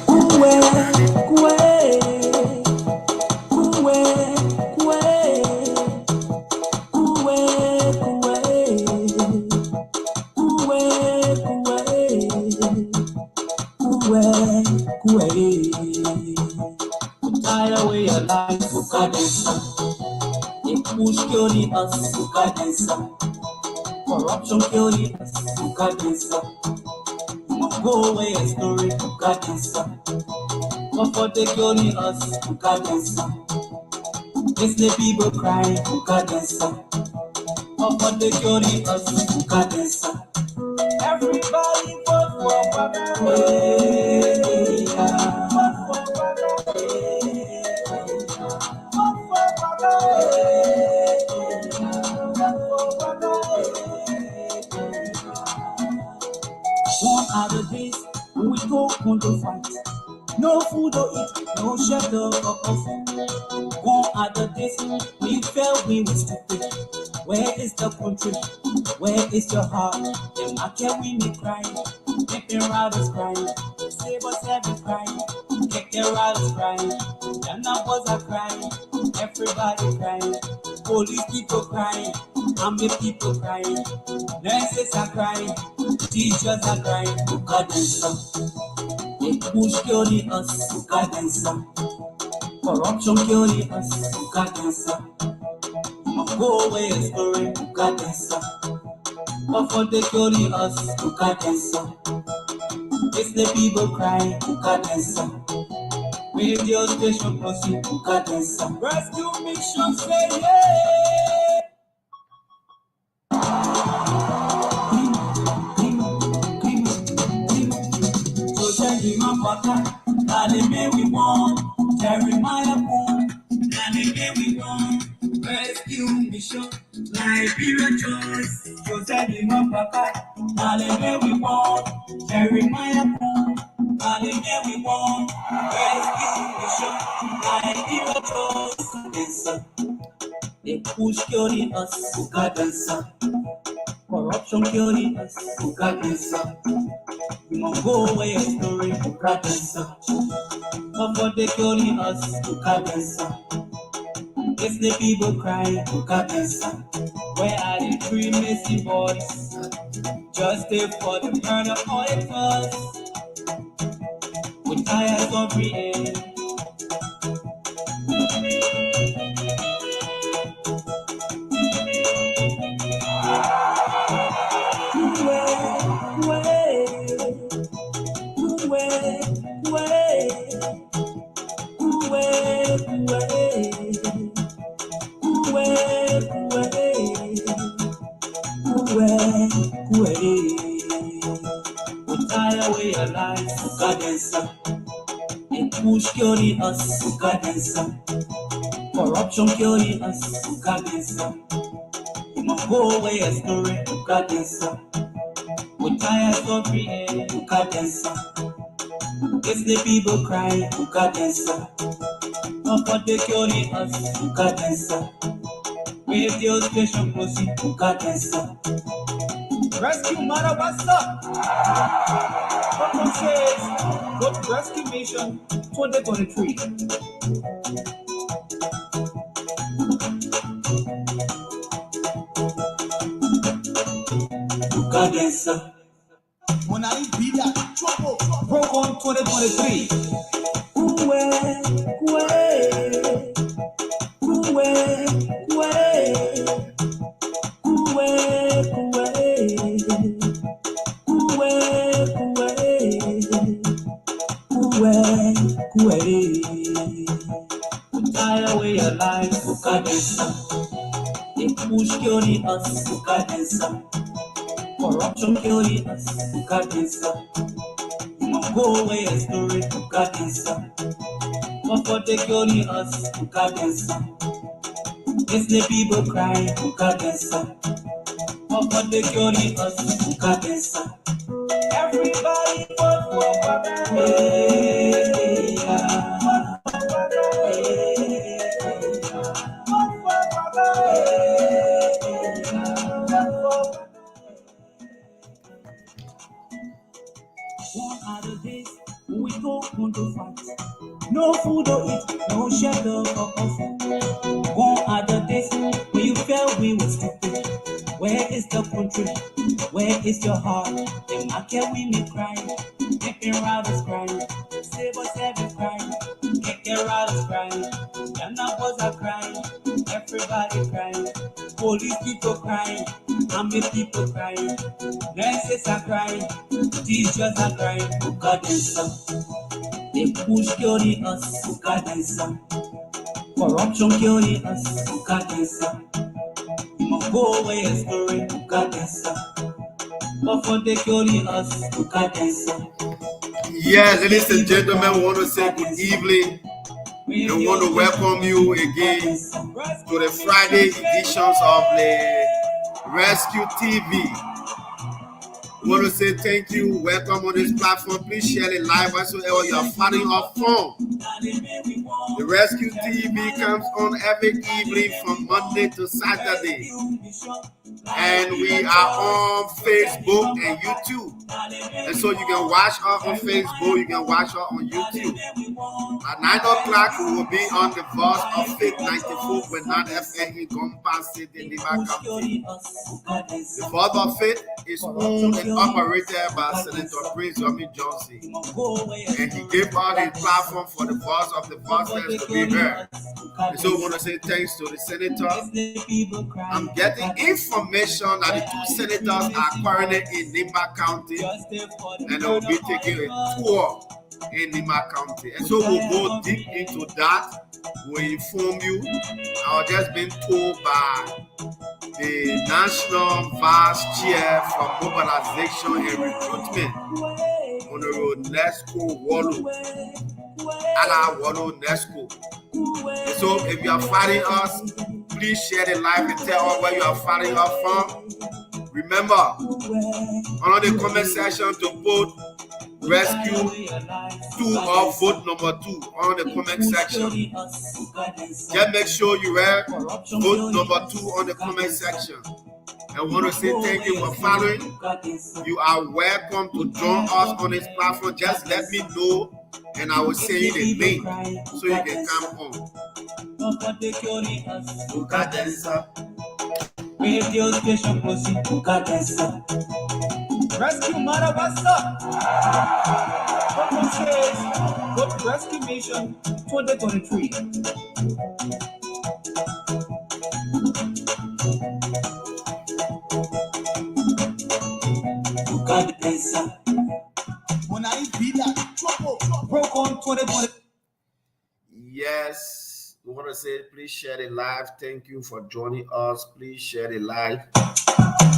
Kuwe, kuwe, kuwe, kuwe, kuwe, kuwe, kuwe, kuwe. Tired away your life, Ukadesa. They push killing us, Ukadesa. Corruption killing us, Ukadesa. Go away a story, Ukadesa. Comfort they killing us, Ukadesa. Listen people crying, Ukadesa. Comfort they killing us, Ukadesa. Everybody vote for Baba. One other days when we go on the fight. No food or eat, no shelter or food. One other days we felt we were stupid. Where is the country? Where is your heart? The market we me crying, making riders crying, save us every crying, get the riders crying, the numbers are crying, everybody crying, police people crying, army people crying, nurses are crying, teachers are crying, Ukadesa. They push killing us, Ukadesa. Corruption killing us, Ukadesa. Go away a story, Ukadesa. But for the killing us, Ukadesa. It's the people crying, Ukadesa. Radio station crossing, Ukadesa. Rescue mission say yeah. So Jeremiah Pata, Alime we want. Jeremiah Boom, Alime we want. Rescue mission, Liberia choice. So Jeremiah Pata, Alime we want. Jeremiah Boom, Alime we want. Rescue mission, Liberia choice. Ukadesa, they push killing us, Ukadesa. Corruption killing us, Ukadesa. We must go away a story, Ukadesa. But for the killing us, Ukadesa. It's the people crying, Ukadesa. Where are the three missing boys? Just stay for the murder all it was. We're tired of reading. Push killing us, Ukadesa. Corruption killing us, Ukadesa. We must go away a story, Ukadesa. We're tired of reading, Ukadesa. It's the people crying, Ukadesa. Comfort they killing us, Ukadesa. Radio station proceed, Ukadesa. Rescue Marabasa. Someone says, go to Rescue Mission 2023. Ukadesa. When I be that trouble, broke on 2023. Kuwe, kuwe, kuwe, kuwe, kuwe, kuwe, kuwe, kuwe, kuwe. Tired away your life, Ukadesa. They push killing us, Ukadesa. Corruption killing us, Ukadesa. You must go away a story, Ukadesa. Comfort they killing us, Ukadesa. It's the people crying, Ukadesa. Comfort they killing us, Ukadesa. Everybody vote for Baba. One other days we it, no shadow of effort. Gone are the days when you felt we were stupid. Where is the country? Where is your heart? The market women crying, getting riders crying, save us every crying, getting riders crying, Ghana boys are crying, everybody crying, police people crying, army people crying, nurses are crying, teachers are crying, Ukadensa. They push killing us, Ukadensa. Corruption killing us, Ukadensa. You must go away and story, Ukadensa. But for the killing us, Ukadensa. Yes, ladies and gentlemen, we want to say good evening. We want to welcome you again to the Friday editions of the Rescue TV. We want to say thank you. Welcome on this platform. Please share it live whatsoever you are finding our phone. The Rescue TV comes on every evening from Monday to Saturday. And we are on Facebook and YouTube. And so you can watch us on Facebook, you can watch us on YouTube. At 9 o'clock, we will be on the Voice of Faith 94.9 FM in Compass City, Liberia County. The Voice of Faith is owned and operated by Senator Prince Yomi Johnson. And he gave out his platform for the voice of the voiceless to be heard. And so we want to say thanks to the senator. I'm getting information that the two senators are currently in Nimba County and they will be taking a tour in Nimba County. And so we'll go deep into that. We'll inform you. I was just being told by the National Vice Chair for Mobilization and Recruitment on the road Nesco Wallo. Ala Wallo Nesco. And so if you are finding us, please share the live and tell us where you are finding us from. Remember, under the comment section to vote Rescue 2 or vote number 2 on the comment section. Just make sure you have vote number 2 on the comment section. I want to say thank you for following. You are welcome to join us on this platform. Just let me know and I will send you the link so you can come on. Radio station proceed to Ukadensa. Rescue Marabasa. What says what Rescue Mission 2023. Ukadensa. When I be that trouble broke on 2020. Yes. We want to say, please share the live. Thank you for joining us. Please share the live.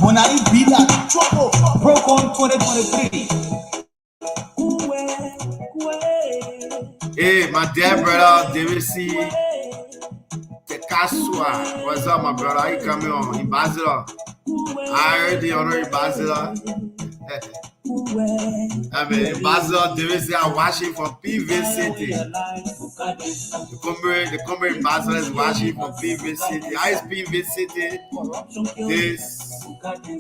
When I be that trouble broke on 2023. Hey, my dear brother, David C. Tekasua. What's up, my brother? How you coming on? Ambassador. I heard the honor ambassador. I mean, Ambassador David C. I'm watching from PV City. The Comrade Ambassador is watching from PV City. How is PV City this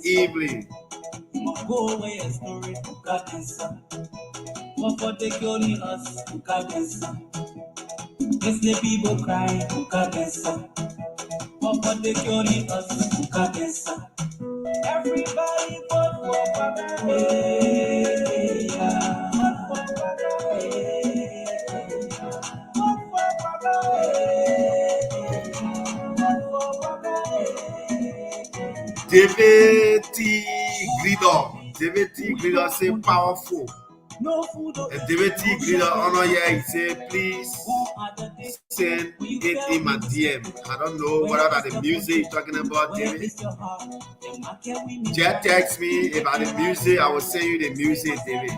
evening? People crying, everybody vote for Papa. David T. Gridor say powerful. And David T. Gridor honor here, he say please send it in my DM. I don't know what the music you're talking about, David. Just text me about the music, I will send you the music, David.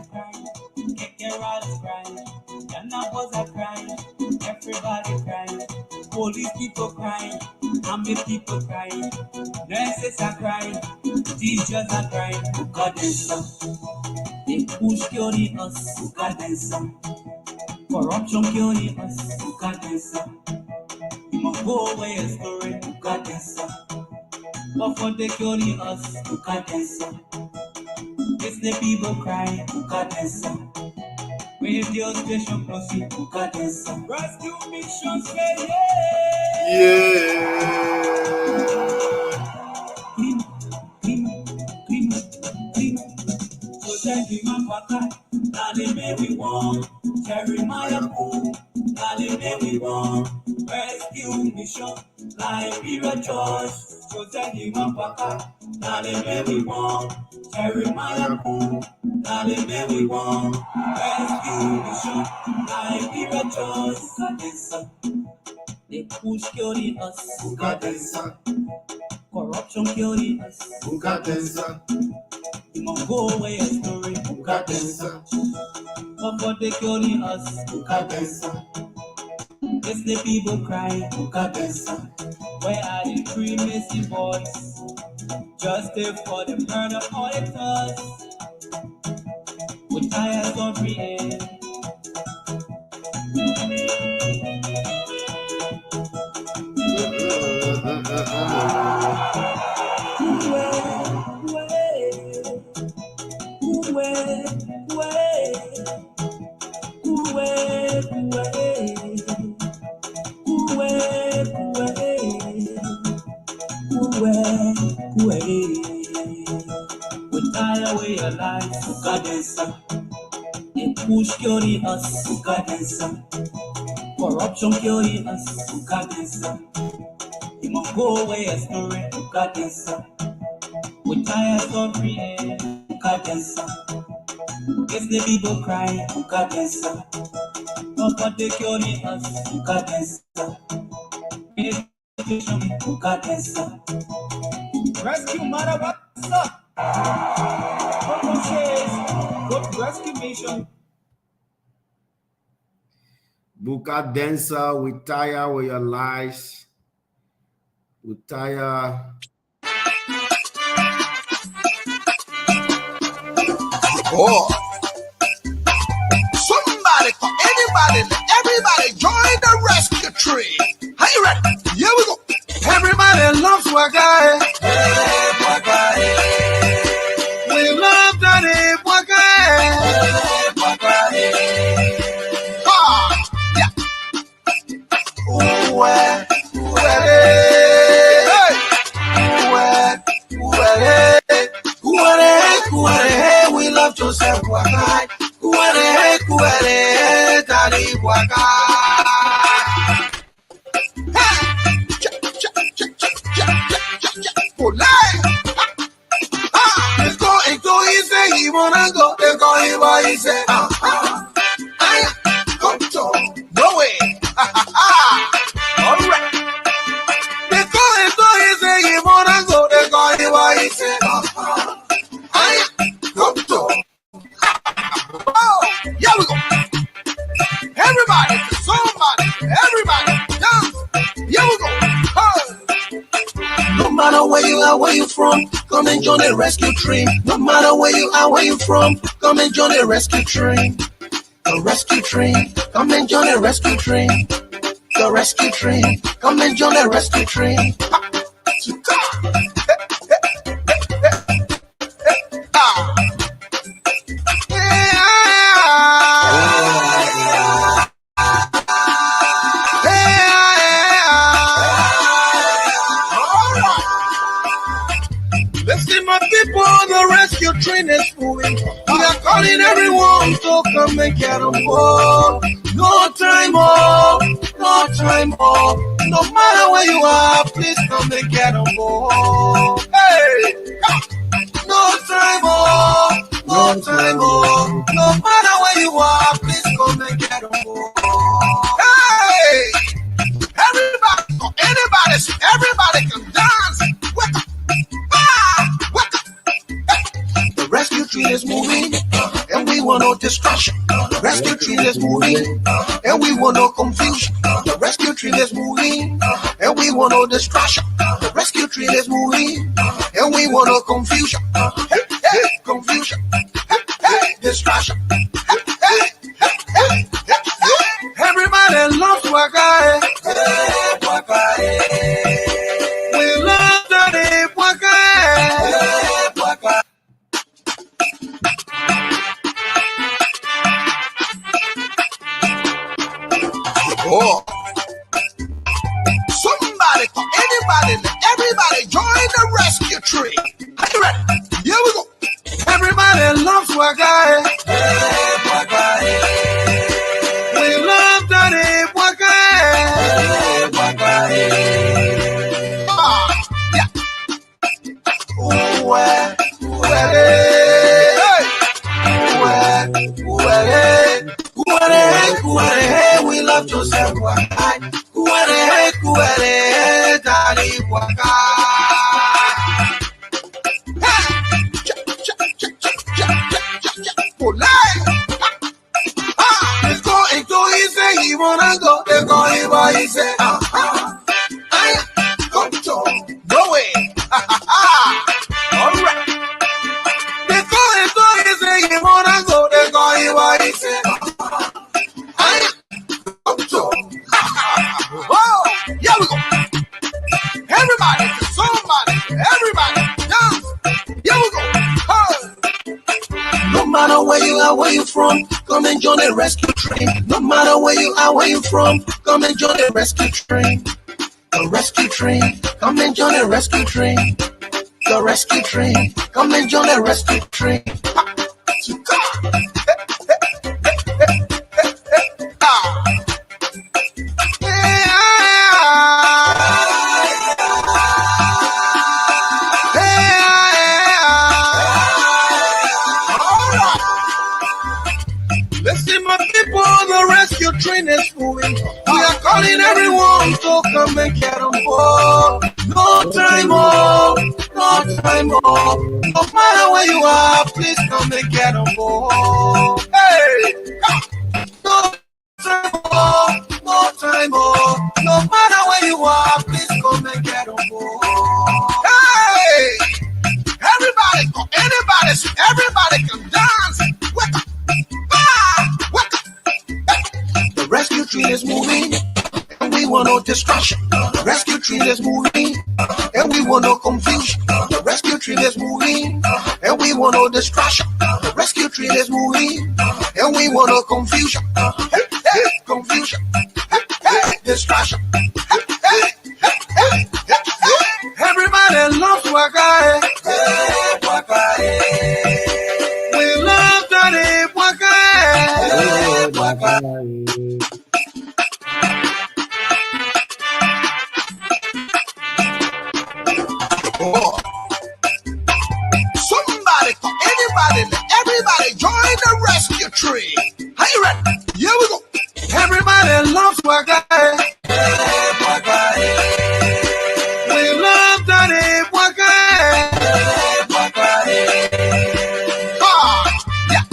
Everybody crying, police people crying, army people crying, nurses are crying, teachers are crying, Ukadensa. They push killing us, Ukadensa. Corruption killing us, Ukadensa. You must go away and story, Ukadensa. But for the killing us, Ukadensa. It's the people crying, Ukadensa. Radio station proceed to Cadenza. Rescue mission say Yeah. Clean. So thank you, Mapaka. Dale me we want. Jeremiah Pool. Dale me we want. Rescue mission. Liberia Church. So thank you, Mapaka. Dale me we want. Jeremiah Pool. Dale me we want. Rescue mission. Liberia Church. Cadenza. They push killing us. Cadenza. Corruption killing us. Cadenza. You must go away a story. Cadenza. Of what they killing us. Cadenza. Yes, the people cry. Cadenza. Where are the three missing boys? Justice for the murder of auditors. With tires of free air. We tie away our lives to Cadenza. They push killing us to Cadenza. Corruption killing us to Cadenza. You must go away a story to Cadenza. We tie us on free air to Cadenza. Yes, the people cry to Cadenza. But they killing us to Cadenza. To Cadenza. Rescue mother, what's up? What says, go to rescue mission. Bukadensa, we tire with your lies. We tire. Oh, somebody, anybody, everybody join the rescue tree. Are you ready? Here we go. Everybody loves Wagae. Hey, Wagae. We love Daddy Wagae. Hey, Wagae. Ah, yeah. Uwe, we love Joseph Wagae. Uwe, Daddy Wagae. He wanna go, they call him boy, he say, I come to, no way, alright. They call him boy, he say, he wanna go, they call him boy, he say, I come to. Oh, here we go. Everybody, dance. Here we go. No matter where you are, where you from, come and join the rescue train. No matter where you are, where you from, come and join the rescue train. The rescue train, come and join the rescue train. The rescue train, come and join the rescue train. Listen, my people, the rescue train is moving. We are calling everyone to come and get on board. No time off, no time off. No matter where you are, please come and get on board. Hey, no time off, no time off. No matter where you are, please come and get on board. Hey, everybody can dance. The rescue train is moving, and we want no distraction. The rescue train is moving, and we want no confusion. The rescue train is moving, and we want no distraction. The rescue train is moving, and we want no confusion. Hey, confusion. Hey, distraction. Hey. Everybody loves Wagae. Hey, Wagae. We love Daddy Wagae. Hey, Wagae. everybody join the rescue tree. Are you ready? Here we go. Everybody loves Waka. Hey, Waka. We love Daddy Waka. Hey, Waka. Yeah. We love Joseph Waka. Daddy Waka. Let's go into his say he wanna go. Let's go into his say I go to no way. Alright. Let's go into his say he wanna go. Let's go into his say I go to. Oh, here we go. Everybody, somebody, everybody, dance. Here we go. No matter where you are, where you from, come and join the rescue train. No matter where you are, where you from, come and join the rescue train. The rescue train, come and join the rescue train. The rescue train, come and join the rescue train. Rescue train is moving. We are calling everyone to come and get on board. No time off, no time off. No matter where you are, please come and get on board. Hey, no time off, no time off. No matter where you are, please come and get on board. Hey, everybody, everybody can dance. Wake up. The rescue train is moving, and we want no distraction. The rescue train is moving, and we want no confusion. The rescue train is moving, and we want no distraction. The rescue train is moving, and we want no confusion. Hey, hey, confusion. Hey, hey, distraction. Hey, hey, hey, hey, hey, hey. Everybody loves Waka. Hey, Waka. We love Daddy Waka. Hey, Waka. Oh. Somebody, everybody join the rescue tree. Are you ready? Here we go. Everybody loves Waka. Hey, Waka. We love Daddy Waka. Hey, Waka. Yeah.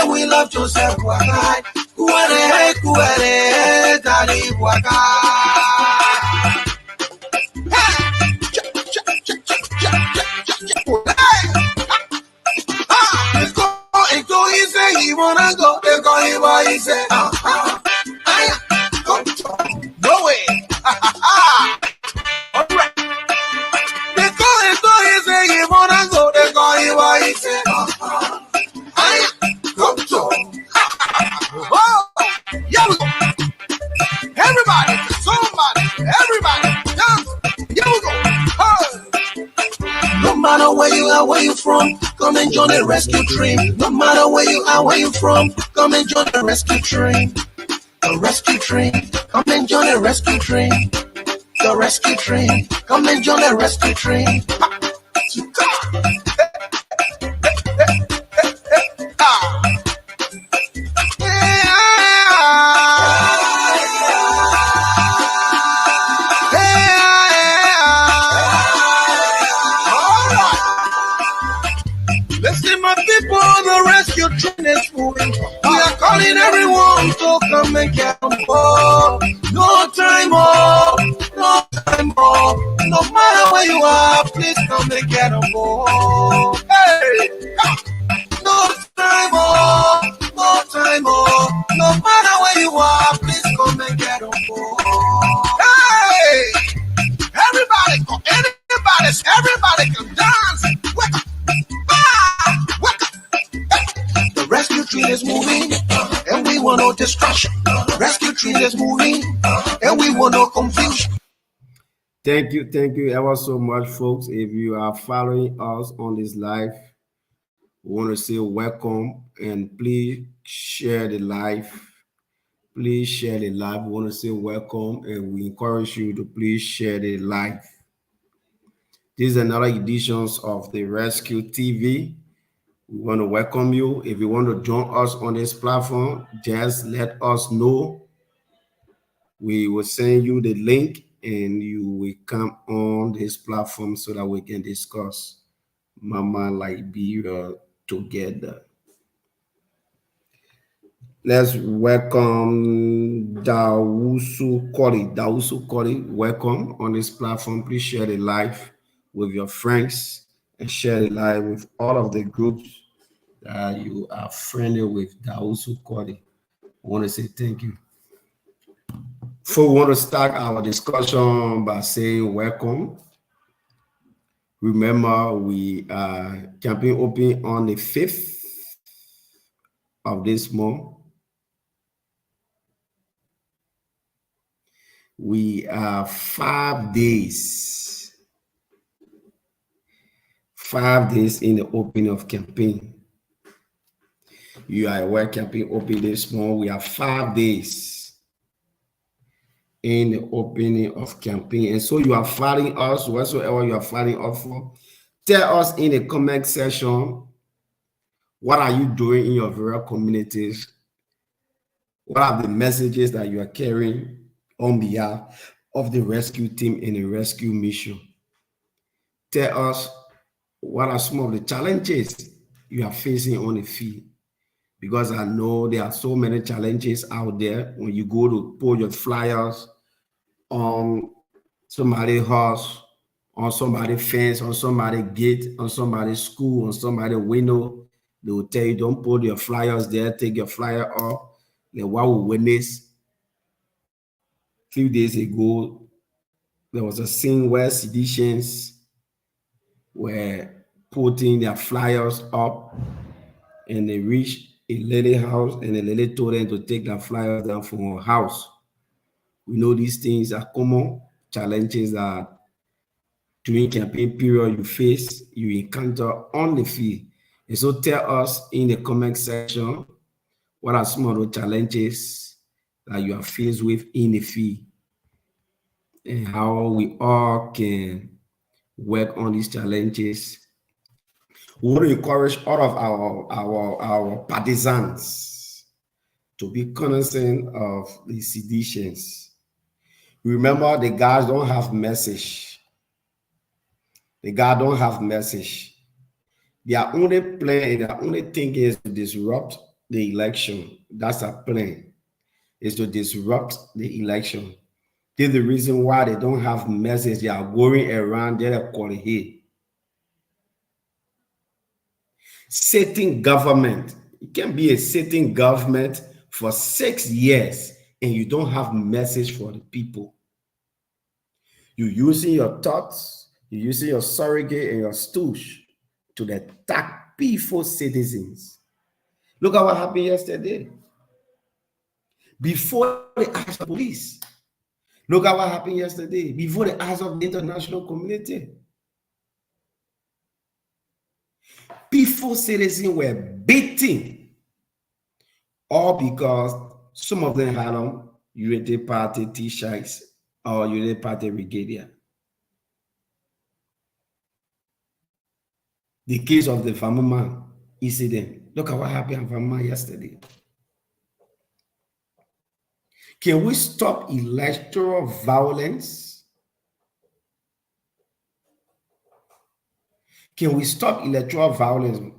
We love Joseph Waka. Daddy Waka. Let's go into his say he wanna go. Let's go into his say I go to no way. Alright. Let's go into his say he wanna go. Let's go into his say I go to. Oh, here we go. Everybody, somebody, everybody, dance. Here we go. No matter where you are, where you from, come and join the rescue train. No matter where you are, where you from, come and join the rescue train. The rescue train, come and join the rescue train. The rescue train, come and join the rescue train. Train is moving. We are calling everyone to come and get on board. No time off, no time off. No matter where you are, please come and get on board. Hey, no time off, no time off. No matter where you are, please come and get on board. Hey, everybody can dance. Wake up, wake up. want no distraction. Rescue train is moving, and we want no confusion. Thank you ever so much, folks. If you are following us on this live, we want to say welcome, and please share the live. Please share the live. We want to say welcome, and we encourage you to please share the live. This is another edition of the Rescue TV. We want to welcome you. If you want to join us on this platform, just let us know. We will send you the link, and you will come on this platform so that we can discuss Mama Liberia together. Let's welcome Dawusu Kori. Dawusu Kori, welcome on this platform. Please share the live with your friends and share the live with all of the groups that you are friendly with. Dawusu Kori, I want to say thank you. So we want to start our discussion by saying welcome. Remember, we are campaign open on the 5th of this month. We are 5 days. 5 days in the opening of campaign. You are aware campaign open this month. We are 5 days in the opening of campaign. And so you are following us, whatsoever you are following us for. Tell us in the comment section, what are you doing in your various communities? What are the messages that you are carrying on behalf of the rescue team and the rescue mission? Tell us what are some of the challenges you are facing on the field, because I know there are so many challenges out there when you go to pull your flyers on somebody's house, on somebody's fence, on somebody's gate, on somebody's school, on somebody's window. They will tell you, don't put your flyers there, take your flyer off. Like what we witnessed a few days ago, there was a scene where seditions were putting their flyers up, and they reached a lady house, and the lady told them to take their flyers down from her house. We know these things are common challenges that during campaign period you face, you encounter on the field. And so tell us in the comment section, what are some of the challenges that you are faced with in the field, and how we all can work on these challenges. We want to encourage all of our partisans to be cognizant of the seditions. Remember, the guys don't have message. The guys don't have message. Their only plan, their only thing is to disrupt the election. That's a plan, is to disrupt the election. This is the reason why they don't have message. They are going around, they're calling here. Sitting government. It can be a sitting government for 6 years and you don't have message for the people. You're using your thoughts, you're using your surrogate and your stooge to attack peaceful citizens. Look at what happened yesterday. Before the eyes of police. Look at what happened yesterday. Before the eyes of the international community. Peaceful citizens were beaten, all because some of them had on Unity Party T-shirts or Unity Party regalia. The case of the Famuma incident. Look at what happened in Famuma yesterday. Can we stop electoral violence? Can we stop electoral violence?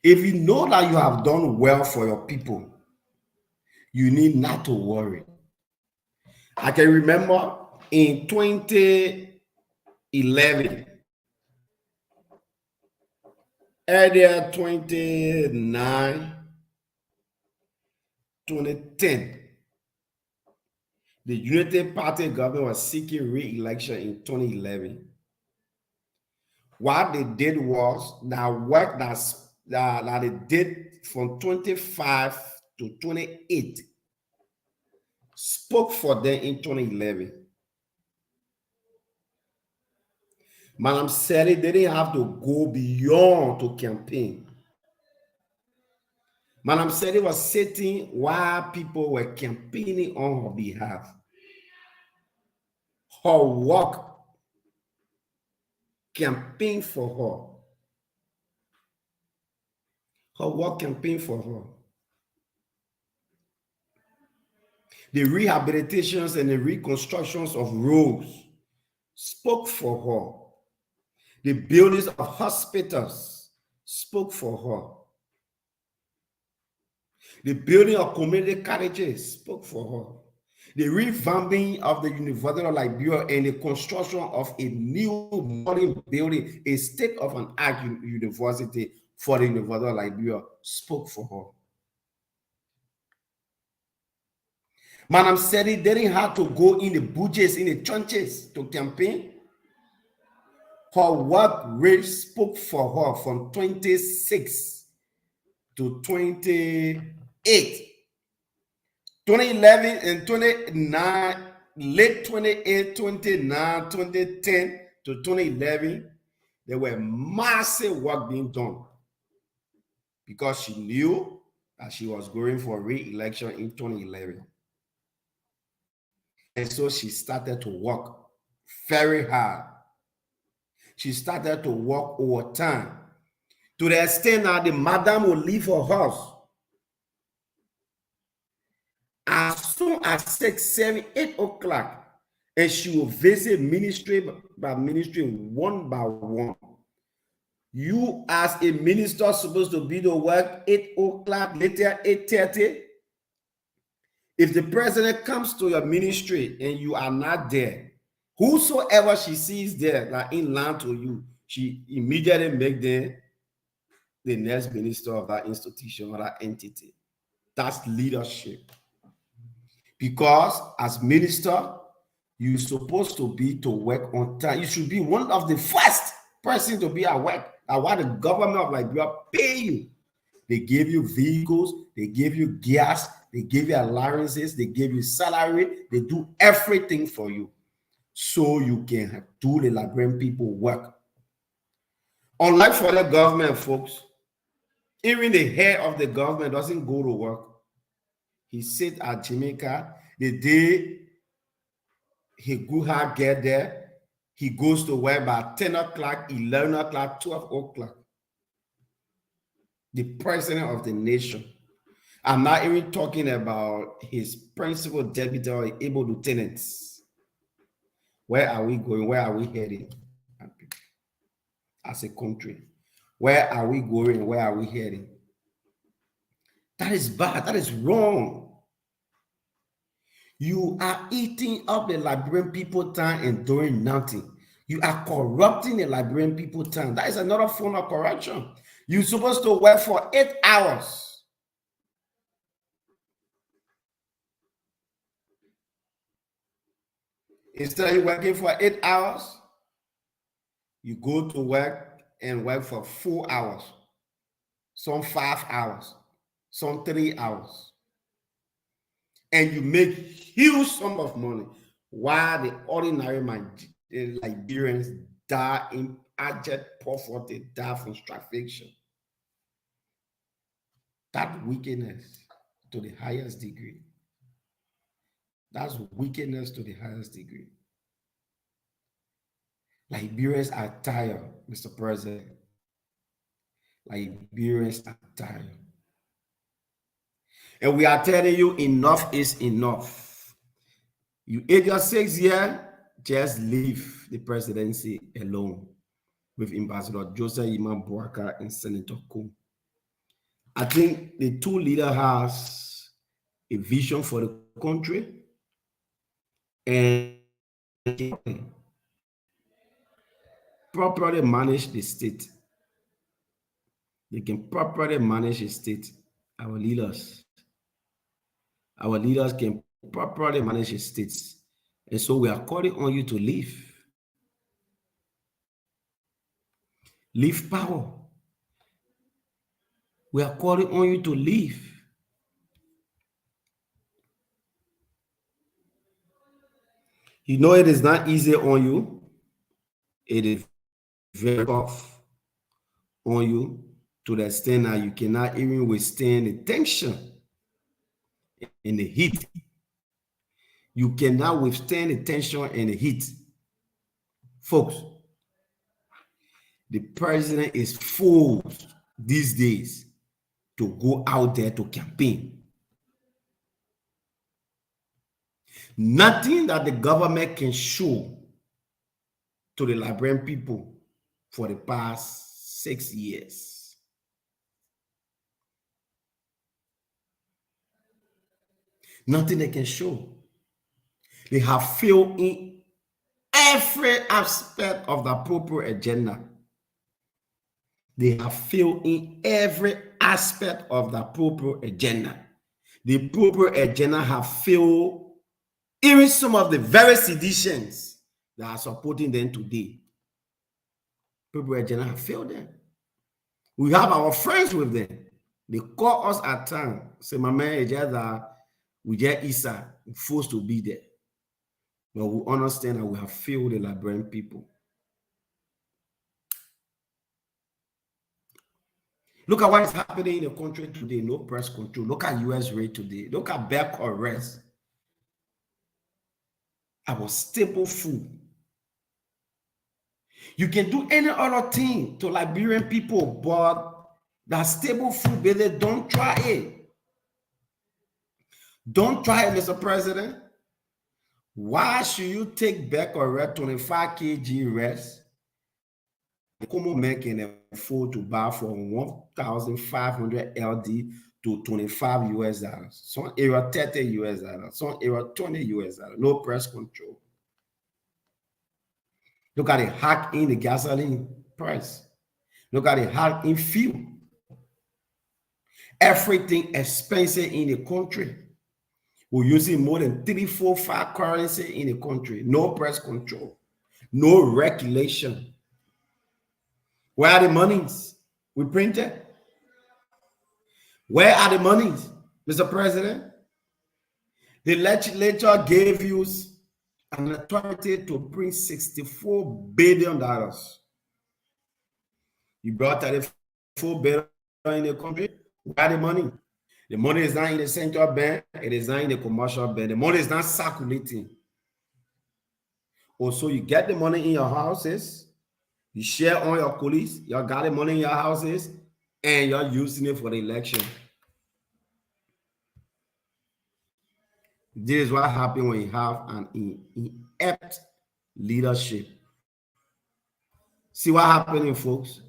If you know that you have done well for your people, you need not to worry. I can remember in 2011, earlier 2009, 2010, the Unity Party government was seeking re-election in 2011. What they did was that work that they did from 2005 to 28 spoke for them in 2011. Madam Sally didn't have to go beyond to campaign. Madam Sally was sitting while people were campaigning on her behalf. Her work campaigned for her. Her work campaigned for her. The rehabilitations and the reconstructions of roads spoke for her. The buildings of hospitals spoke for her. The building of community colleges spoke for her. The revamping of the University of Liberia and the construction of a new modern building, a state-of-the-art university for the University of Liberia, spoke for her. Madam Sally didn't have to go in the bushes, in the trenches to campaign. Her work rate spoke for her from 26 to 28. 2011 and 29, late 28, 29, 2010 to 2011, there were massive work being done because she knew that she was going for re-election in 2011. And so she started to work very hard. She started to work overtime to the extent that the madam will leave her house as soon as 6, 7, 8 o'clock, and she will visit ministry by ministry, one by one. You as a minister are supposed to be to work 8 o'clock, later 8:30. If the president comes to your ministry and you are not there, whosoever she sees there, like in line to you, she immediately make them the next minister of that institution or that entity. That's leadership. Because as minister, you're supposed to be to work on time. You should be one of the first person to be at work. That's why the government of Liberia pay you. They give you vehicles, they give you gas, they give you allowances, they give you salary, they do everything for you so you can do the Liberian people work. Unlike for the government, folks, even the head of the government doesn't go to work. He sits at Jamaica. The day he get there, he goes to work by 10 o'clock, 11 o'clock, 12 o'clock. The president of the nation. I'm not even talking about his principal deputy or able lieutenants. Where are we going? Where are we heading as a country? Where are we going? Where are we heading? That is bad. That is wrong. You are eating up the Liberian people time and doing nothing. You are corrupting the Liberian people time. That is another form of corruption. You're supposed to work for 8 hours. Instead of working for 8 hours, you go to work and work for 4 hours, some 5 hours, some 3 hours. And you make huge sum of money while the ordinary Liberians die in abject poverty, die from starvation. That wickedness to the highest degree. That's wickedness to the highest degree. Liberians are tired, Mr. President. Liberians are tired. And we are telling you, enough is enough. You ate your 6 years, just leave the presidency alone with Ambassador Joseph Iman Boaka and Senator Kum. I think the two leaders has a vision for the country and properly manage the state. They can properly manage the state. Our leaders can properly manage the states. And so we are calling on you to leave. Leave power. We are calling on you to leave. You know it is not easy on you. It is very tough on you to the extent that you cannot even withstand the tension and the heat. You cannot withstand the tension and the heat. Folks, the president is forced these days to go out there to campaign. Nothing that the government can show to the Liberian people for the past 6 years. Nothing they can show. They have failed in every aspect of the proper agenda. They have failed in every aspect of the proper agenda. The proper agenda have failed even some of the very seditions that are supporting them today. Proper agenda have failed them. We have our friends with them. They call us at times, say, my man, we just Isa, forced to be there. But we understand that we have failed the Liberian people. Look at what is happening in the country today. No press control. Look at US rate today. Look at back arrest. Our staple food. You can do any other thing to Liberian people, but that staple food, baby, don't try it. Don't try it, Mr. President. Why should you take back arrest 25 kg rest? The common man can afford to buy from 1,500 LD to 25 US dollars. Some area 30 US dollars. Some area 20 US dollars. No press control. Look at the hack in the gasoline price. Look at the hack in fuel. Everything expensive in the country. We're using more than 3, 4, 5 currency in the country. No press control. No regulation. Where are the monies we printed? Where are the monies, Mr. President? The legislature gave you an authority to print $64 billion. You brought $34 billion in the country. Where are the money? The money is not in the central bank. It is not in the commercial bank. The money is not circulating. Also, you get the money in your houses. You share on your colleagues. You got the money in your houses. And you're using it for the election. This is what happens when you have an inept leadership. See what happening, folks?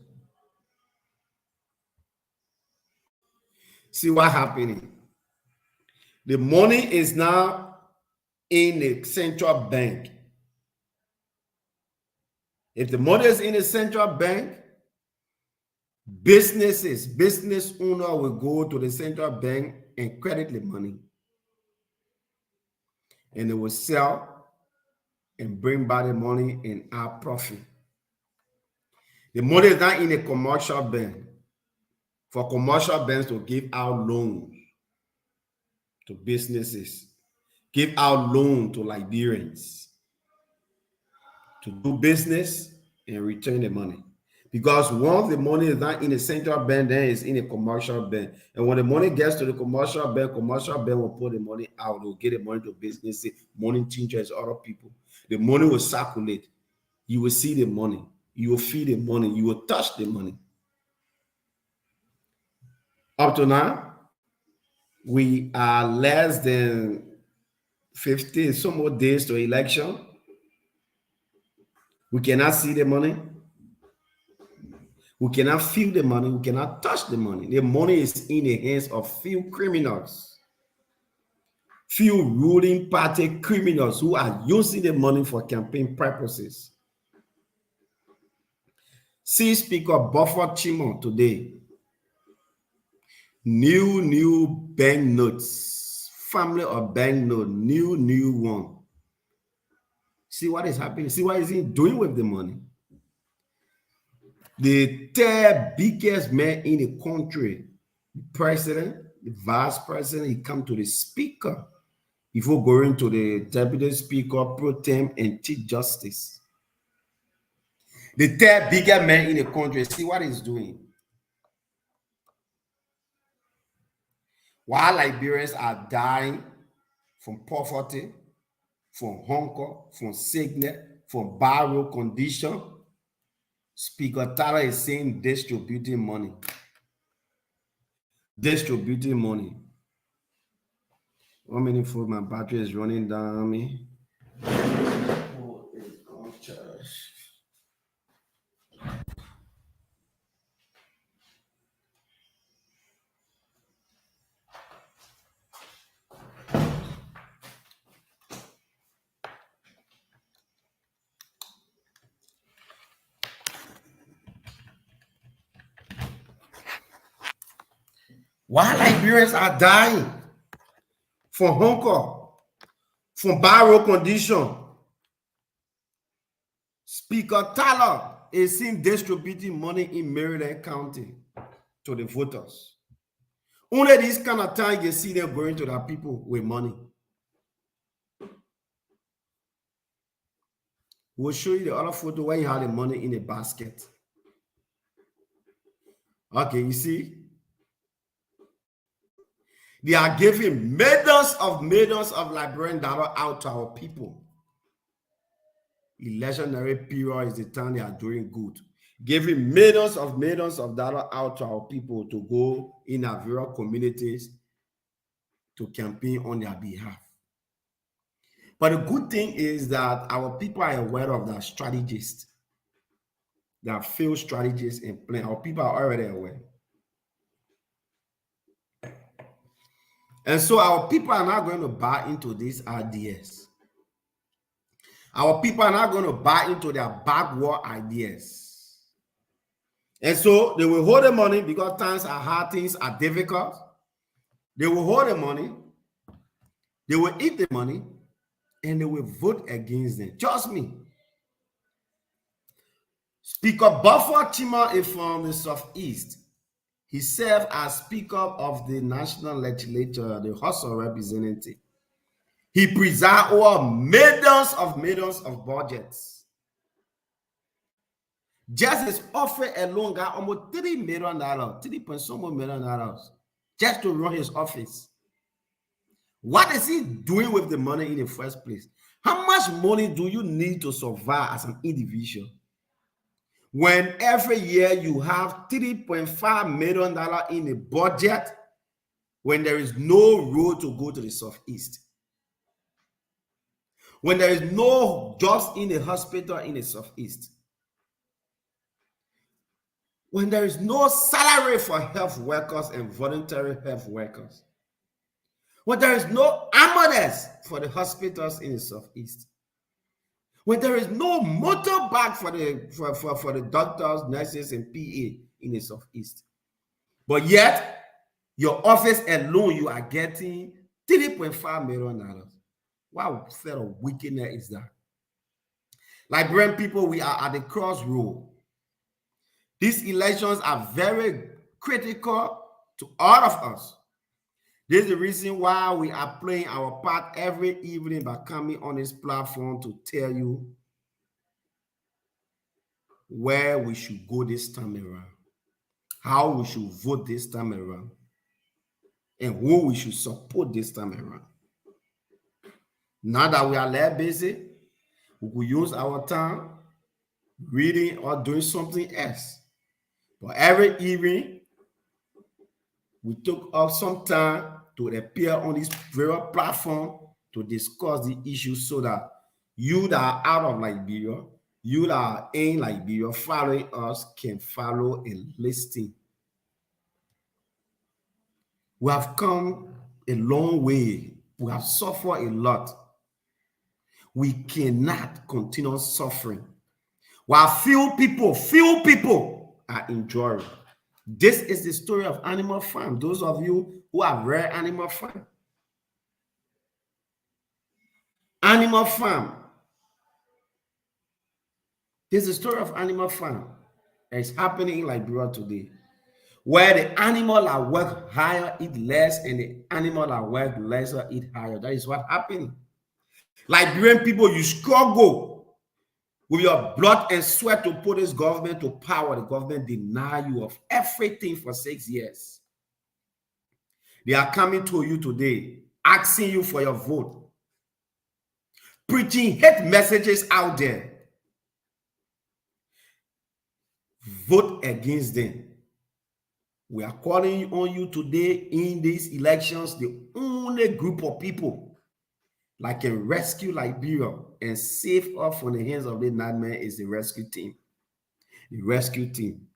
See what happening? The money is now in the central bank. If the money is in the central bank, business owner will go to the central bank and credit the money. And they will sell and bring back the money and add profit. The money is not in a commercial bank. For commercial banks to give out loans to businesses, give out loan to Liberians to do business and return the money. Because once the money is not in the central bank, then it's in a commercial bank. And when the money gets to the commercial bank will put the money out. They'll get the money to businesses, money changers, other people. The money will circulate. You will see the money. You will feel the money. You will touch the money. Up to now, we are less than 15 some more days to election. We cannot see the money. We cannot feel the money. We cannot touch the money. The money is in the hands of few criminals, few ruling party criminals who are using the money for campaign purposes. See Speaker Buffer Chimo today. New bank notes, family of bank note, new one. See what is happening. See what is he doing with the money. The third biggest man in the country, the president, the vice president, he come to the speaker before going to the Deputy Speaker, Pro Tem, and Chief Justice. The third biggest man in the country. See what he's doing. While Liberians are dying from poverty, from hunger, from sickness, from bad road condition, Speaker Tyler is saying distributing money. Distributing money. 1 minute for my battery is running down on me. Oh, it's gone, church. While Liberians are dying from hunger, from bad road condition, Speaker Tyler is seen distributing money in Maryland County to the voters. Only this kind of time you see them going to the people with money. We'll show you the other photo where you have the money in a basket. Okay, you see? They are giving millions of Liberian dollars out to our people. Electionary period is the time they are doing good. Giving millions of dollars out to our people to go in our various communities to campaign on their behalf. But the good thing is that our people are aware of that strategists, that field strategists and plan. Our people are already aware. And so our people are not going to buy into these ideas. Our people are not going to buy into their backward ideas. And so they will hold the money because times are hard, things are difficult. They will hold the money, they will eat the money, and they will vote against them. Trust me. Speaker Buffer Chima is from the Southeast. He served as Speaker of the National Legislature, the House of Representatives. He presided over millions of budgets. Just his office alone got almost $3 million, $3.some million, just to run his office. What is he doing with the money in the first place? How much money do you need to survive as an individual? When every year you have $3.5 million in a budget, when there is no road to go to the Southeast, when there is no jobs in the hospital in the Southeast, when there is no salary for health workers and voluntary health workers, when there is no ambulance for the hospitals in the Southeast, when there is no motorbike for the doctors, nurses, and PA in the Southeast. But yet, your office alone, you are getting $3.5 million. What set of wickedness is that? Liberian people, we are at the crossroad. These elections are very critical to all of us. This is the reason why we are playing our part every evening by coming on this platform to tell you where we should go this time around, how we should vote this time around, and who we should support this time around. Now that we are less busy, we could use our time reading or doing something else. But every evening, we took up some time to appear on this very platform to discuss the issues so that you that are out of Liberia, you that are in Liberia, following us, can follow and listen. We have come a long way. We have suffered a lot. We cannot continue suffering while few people are enjoying. This is the story of Animal Farm. Those of you who have read Animal Farm. Animal Farm. This is the story of Animal Farm. It's happening in Liberia today. where the animal that work higher eat less, and the animal that work lesser eat higher. That is what happening. Liberian people, you struggle with your blood and sweat to put this government to power. The government deny you of everything for 6 years. They are coming to you today, asking you for your vote, preaching hate messages out there. Vote against them. We are calling on you today in these elections, the only group of people that can rescue Liberia and save us from the hands of the nightmare is the rescue team. The rescue team.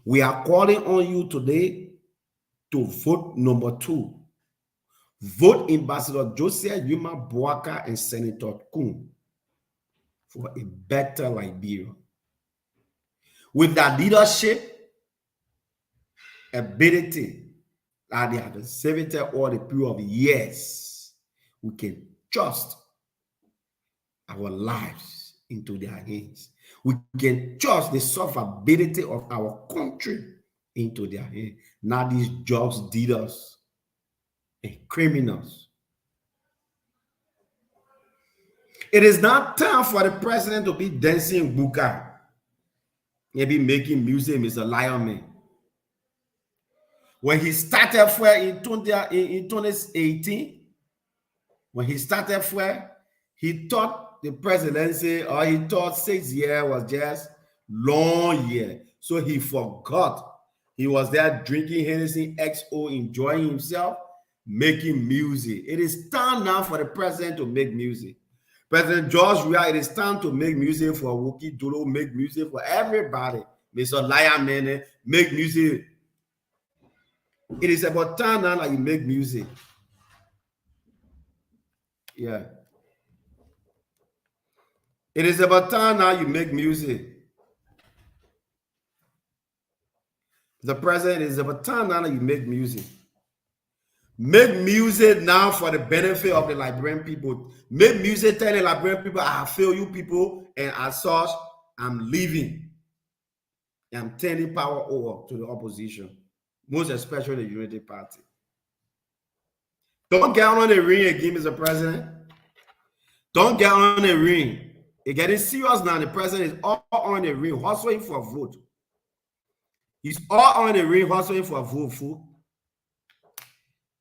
We are calling on you today to vote number 2. Vote Ambassador Joseph Yuma Boaka and Senator Kun for a better Liberia. With that leadership, ability that they have exhibited all the period of years, we can trust our lives into their hands. We can trust the survivability of our country into their hands. Not these drugs dealers and criminals. It is not time for the president to be dancing buka, maybe making music, Mr. Lionman. When he started in 2018, when he started he thought the presidency, or he thought 6 years was just long year. So he forgot. He was there drinking Hennessy XO, enjoying himself, making music. It is time now for the president to make music. President George Weah, it is time to make music for Wookie Dolo, make music for everybody. Mr. Lion Man, make music. It is about time now that you make music. Yeah. It is about time now you make music. The president, is about time now that you make music. Make music now for the benefit of the Liberian people. Make music tell the Liberian people, I feel you people, and as such, I'm leaving. I'm turning power over to the opposition, most especially the Unity Party. Don't get on the ring again, Mr. President. Don't get on the ring. It's getting serious now. The president is all on the ring, hustling for a vote. He's all on the ring, hustling for a vote, fool.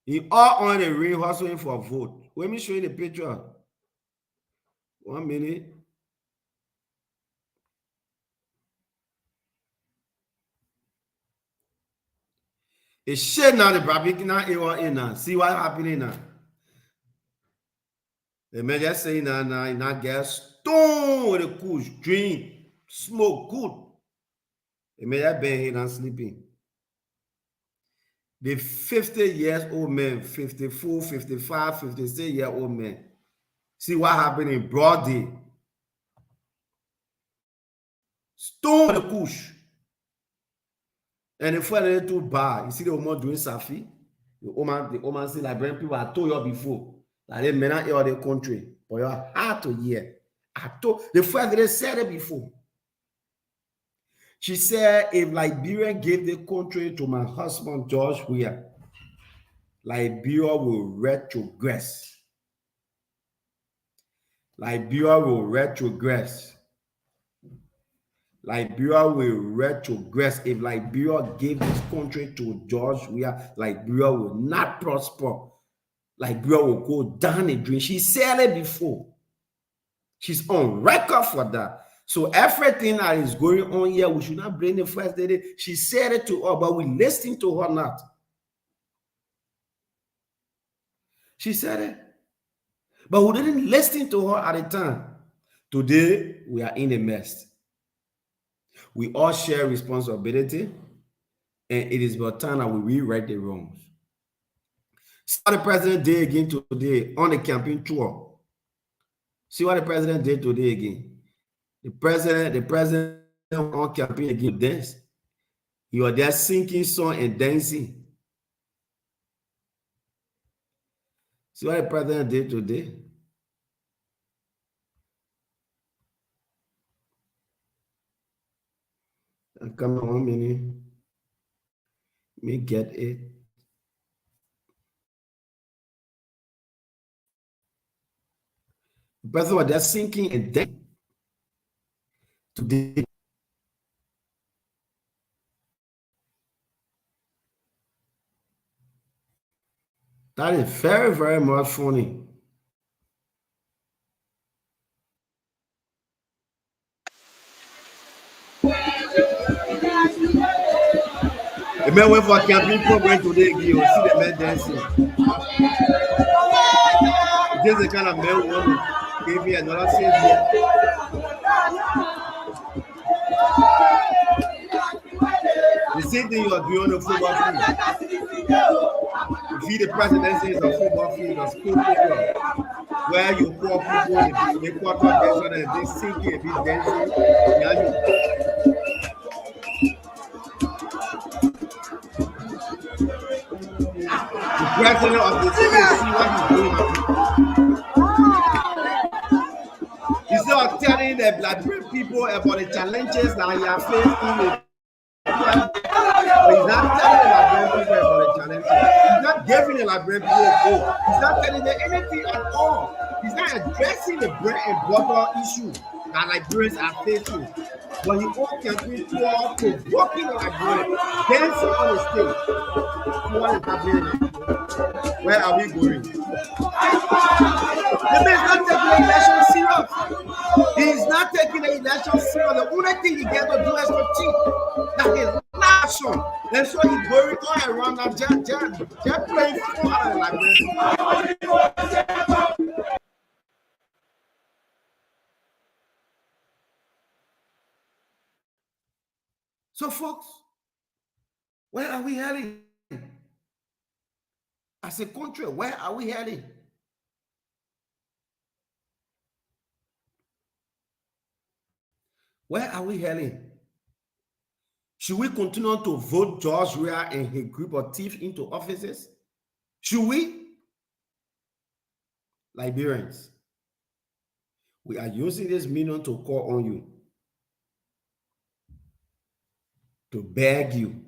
He's all on the ring, hustling for a vote. Let me show you the picture. 1 minute. It's shit now, the barbecue now, now. See what's happening now. The man just saying now, he not get stoned with a kush, drink, smoke, good. The man just been here and sleeping. The 50-year-old man, 54, 55, 56-year-old man. See what happened in broad day. Stone with a kush. And if we're too bad, you see the woman doing Safi. The woman say, like, people, I told you before. Like, they may not hear the country, but you're hard to hear. The first they said it before. She said, if Liberia gave the country to my husband, George Weah, Liberia will retrogress. Liberia will retrogress. Liberia will retrogress. If Liberia gave this country to George Weah, Liberia will not prosper. Liberia will go down the drain. She said it before. She's on record for that. So everything that is going on here, we should not blame the first lady. She said it to her, but we listened to her not. She said it, but we didn't listen to her at the time. Today, we are in a mess. We all share responsibility, and it is about time that we rewrite the wrongs. See what the president did again today on the campaign tour. See what the president did today again. The president on campaign again dance. He was there singing song and dancing. See what the president did today. Come on 1 minute. me get it. But what they're sinking and then today. That is very, very much funny. The man went for a camping program today. You see the man dancing. This is the kind of man who want to give me another savior. The same thing you are doing on the football field. You see the presidency is a football field, a school program, where you call people, they quarter dancing and they sing a bit dancing. The president of the city see what he's doing. Instead of telling the black people about the challenges that he has faced in the but he's not telling the Liberian people about the challenges. He's not giving the Liberian people hope. He's not telling them anything at all. He's not addressing the bread and butter issue that Liberians are facing. But he all can be tour provoking the Liberians, dancing on the stage. What is happening? Where are we going? The man is not taking the election serious. He is not taking the election serious. The only thing he gets to do is to cheat. That is action. And so he's going all around and just playing for like this. So, folks, where are we heading? As a country, where are we heading? Where are we heading? Should we continue to vote George Weah and a group of thieves into offices? Should we? Liberians, we are using this medium to call on you, to beg you.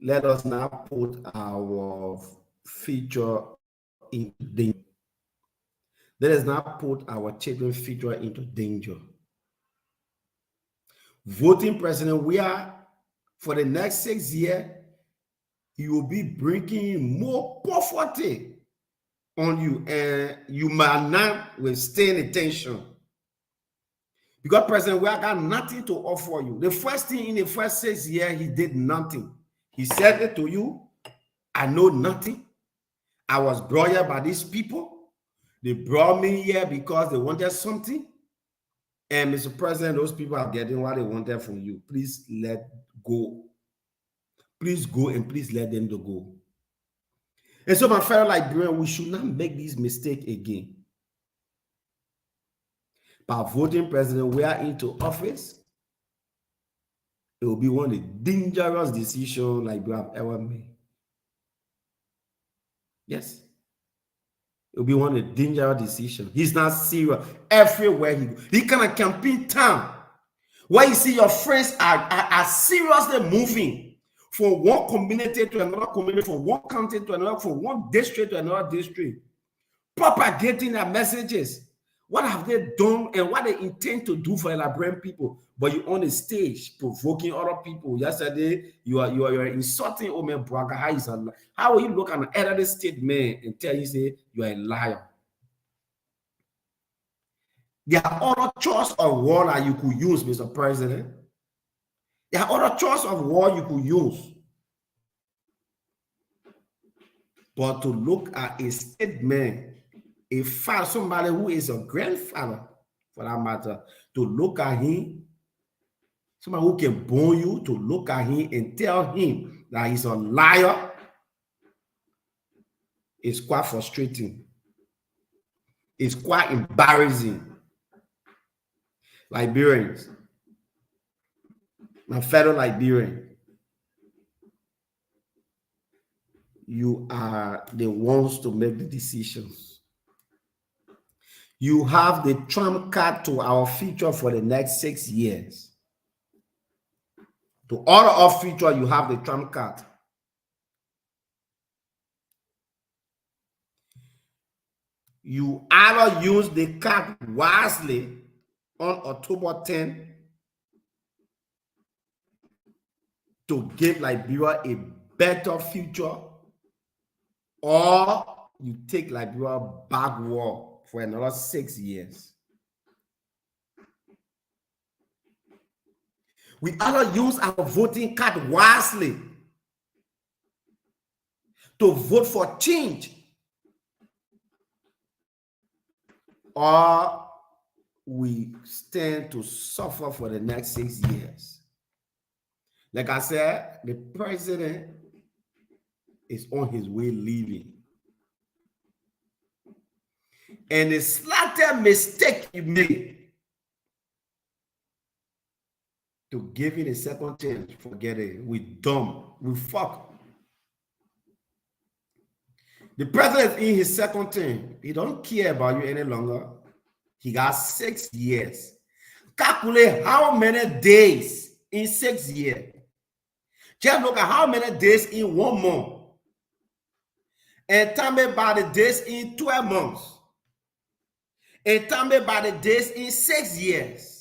Let us not put our future in danger. Let us not put our children's future into danger. Voting President Weah for the next 6 years, he will be bringing more poverty on you, and you might not withstand the tension. Because President Weah got nothing to offer you. The first thing in the first 6 years, he did nothing. He said it to you, I know nothing. I was brought here by these people. They brought me here because they wanted something. And Mr. President, those people are getting what they wanted from you. Please let go. Please go and please let them go. And so, my fellow Liberians, we should not make this mistake again. By voting President Weah into office, it will be one of the dangerous decisions Liberia have ever made. Yes. It will be one of the dangerous decisions. He's not serious. Everywhere he goes. He kind of campaign town where you see your friends are seriously moving from one community to another community, from one county to another, from one district to another district, propagating their messages. What have they done and what they intend to do for the Liberian people? But you're on the stage provoking other people. Yesterday, you are insulting Omer Braga. How will you look at an elderly state man and tell you, say, you are a liar? There are other choices of war that you could use, Mr. President. There are other choices of war you could use. But to look at a state man, a father, somebody who is a grandfather, for that matter, to look at him, somebody who can born you, to look at him and tell him that he's a liar, is quite frustrating. It's quite embarrassing. Liberians, my fellow Liberian, you are the ones to make the decisions. You have the trump card to our future for the next 6 years. To order of feature, you have the trump card. You either use the card wisely on October 10 to give Liberia a better future, or you take Liberia backward for another 6 years. We either use our voting card wisely to vote for change, or we stand to suffer for the next 6 years. Like I said, the president is on his way leaving. And the slightest mistake he made to give it a second chance, forget it. We dumb. We fuck. The president is in his second term. He don't care about you any longer. He got 6 years. Calculate how many days in 6 years. Just look at how many days in 1 month. And tell me about the days in 12 months. And tell me about the days in 6 years.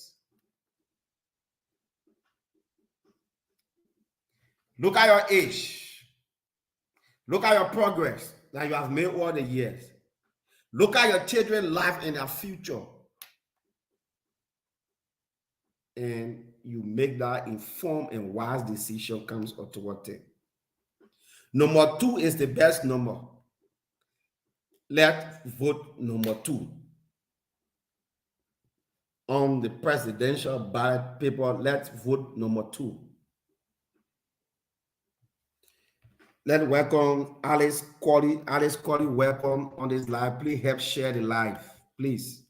Look at your age. Look at your progress that you have made all the years. Look at your children's life and their future. And you make that informed and wise decision comes October 10. Number 2 is the best number. Let's vote number 2 on the presidential ballot paper. Let's vote number 2. Let's welcome Alice Cordy. Alice Cordy, welcome on this live. Please help share the live, please.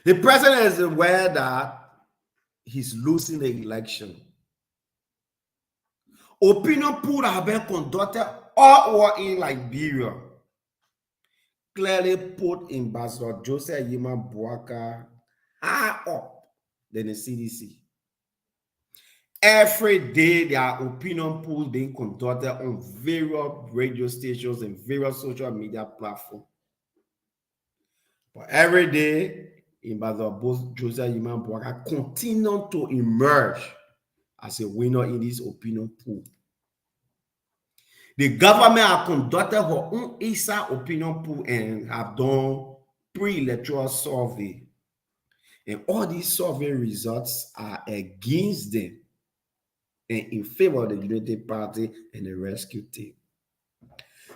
The president is aware that he's losing the election. Opinion poll have been conducted all over in Liberia. Clearly put Ambassador Joseph Yima Boaka high up than the CDC. Every day there are opinion polls being conducted on various radio stations and various social media platforms. But every day, Ambassador Joseph Yima Boaka continues to emerge as a winner in this opinion poll. The government have conducted her own ISA opinion poll and have done pre-electoral survey. And all these survey results are against them and in favor of the United Party and the rescue team.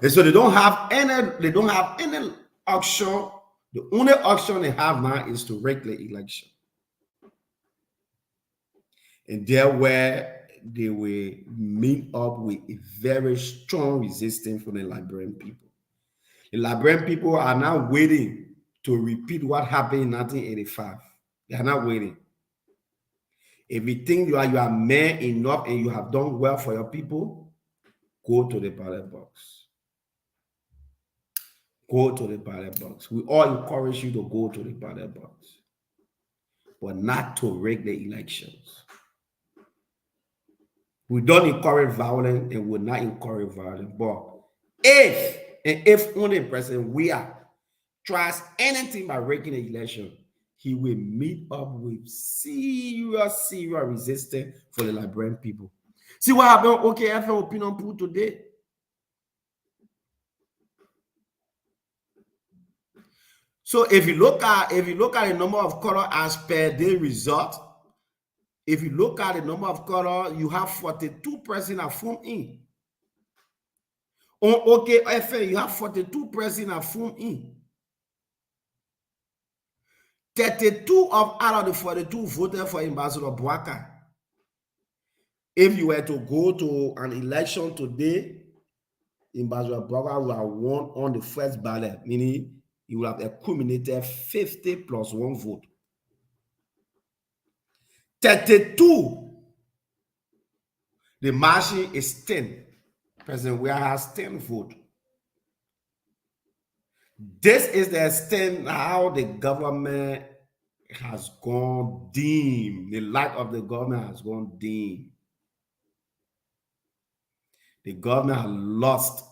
And so they don't have any option. The only option they have now is to rig the election. And there where they will meet up with a very strong resistance from the Liberian people. The Liberian people are now waiting to repeat what happened in 1985. They are not waiting. If you think you are man enough and you have done well for your people, go to the ballot box. Go to the ballot box. We all encourage you to go to the ballot box, but not to rig the elections. We don't encourage violence and will not encourage violence. But if only President Weah tries anything by rigging the election, he will meet up with serious resistance for the Liberian people. See what happened? Okay, I have an opinion poll today. So if you look at the number of color as per day result, if you look at the number of color, you have 42% are phoned in. On OKFA, you have 42% are phoned in. 32 out of the 42 voted for Ambassador Boaka. If you were to go to an election today, Ambassador Boaka will have won on the first ballot, meaning he will have accumulated 50 plus 1 vote. 32. The margin is 10. President Weah has 10 votes. This is the extent how the government has gone dim. The light of the government has gone dim. The government has lost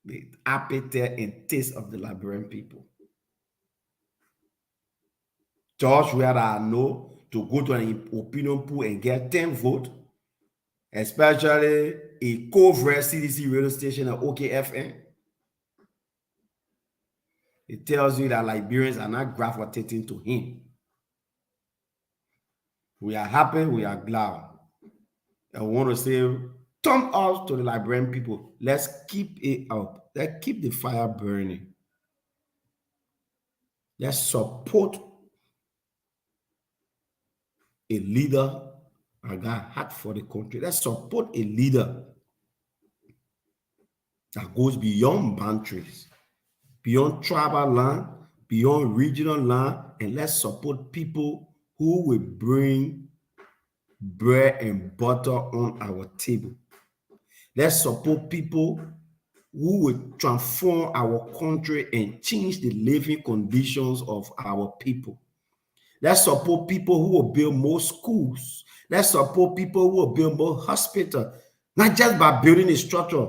the appetite and taste of the Liberian people. Just where I know to go to an opinion poll and get 10 votes, especially a covered CDC radio station at OKFM, it tells you that Liberians are not gravitating to him. We are happy, we are glad. I want to say, thumb up to the Liberian people. Let's keep it up. Let's keep the fire burning. Let's support a leader that got heart for the country. Let's support a leader that goes beyond boundaries, beyond tribal land, beyond regional land, and let's support people who will bring bread and butter on our table. Let's support people who will transform our country and change the living conditions of our people. Let's support people who will build more schools. Let's support people who will build more hospitals, not just by building a structure,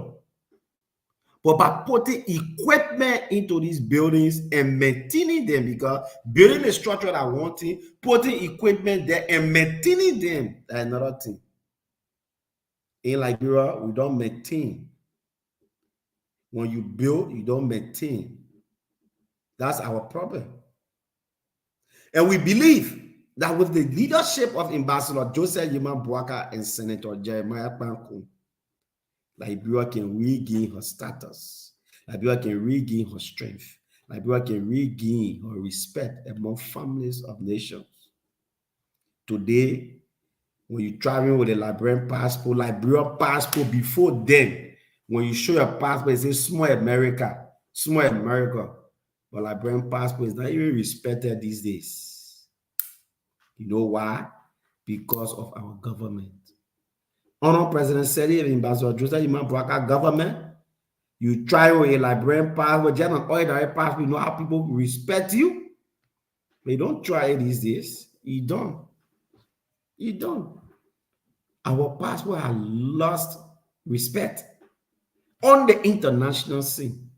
but by putting equipment into these buildings and maintaining them, because building a structure that one thing, putting equipment there and maintaining them, that's another thing. In Liberia, we don't maintain. When you build, you don't maintain. That's our problem. And we believe that with the leadership of Ambassador Joseph Yima Boaka and Senator Jeremiah Kpanku, Liberia can regain her status. Liberia can regain her strength. Liberia can regain her respect among families of nations. Today, when you're traveling with a Liberian passport before then, when you show your passport, it says small America. But Liberian passport is not even respected these days. You know why? Because of our government. Honor President Sedi and Ambassador Joseph Yima Boaka government, you try with a Liberian passport, just an ordinary passport, you know how people respect you? They don't try it these days. You don't. Our passport has lost respect on the international scene.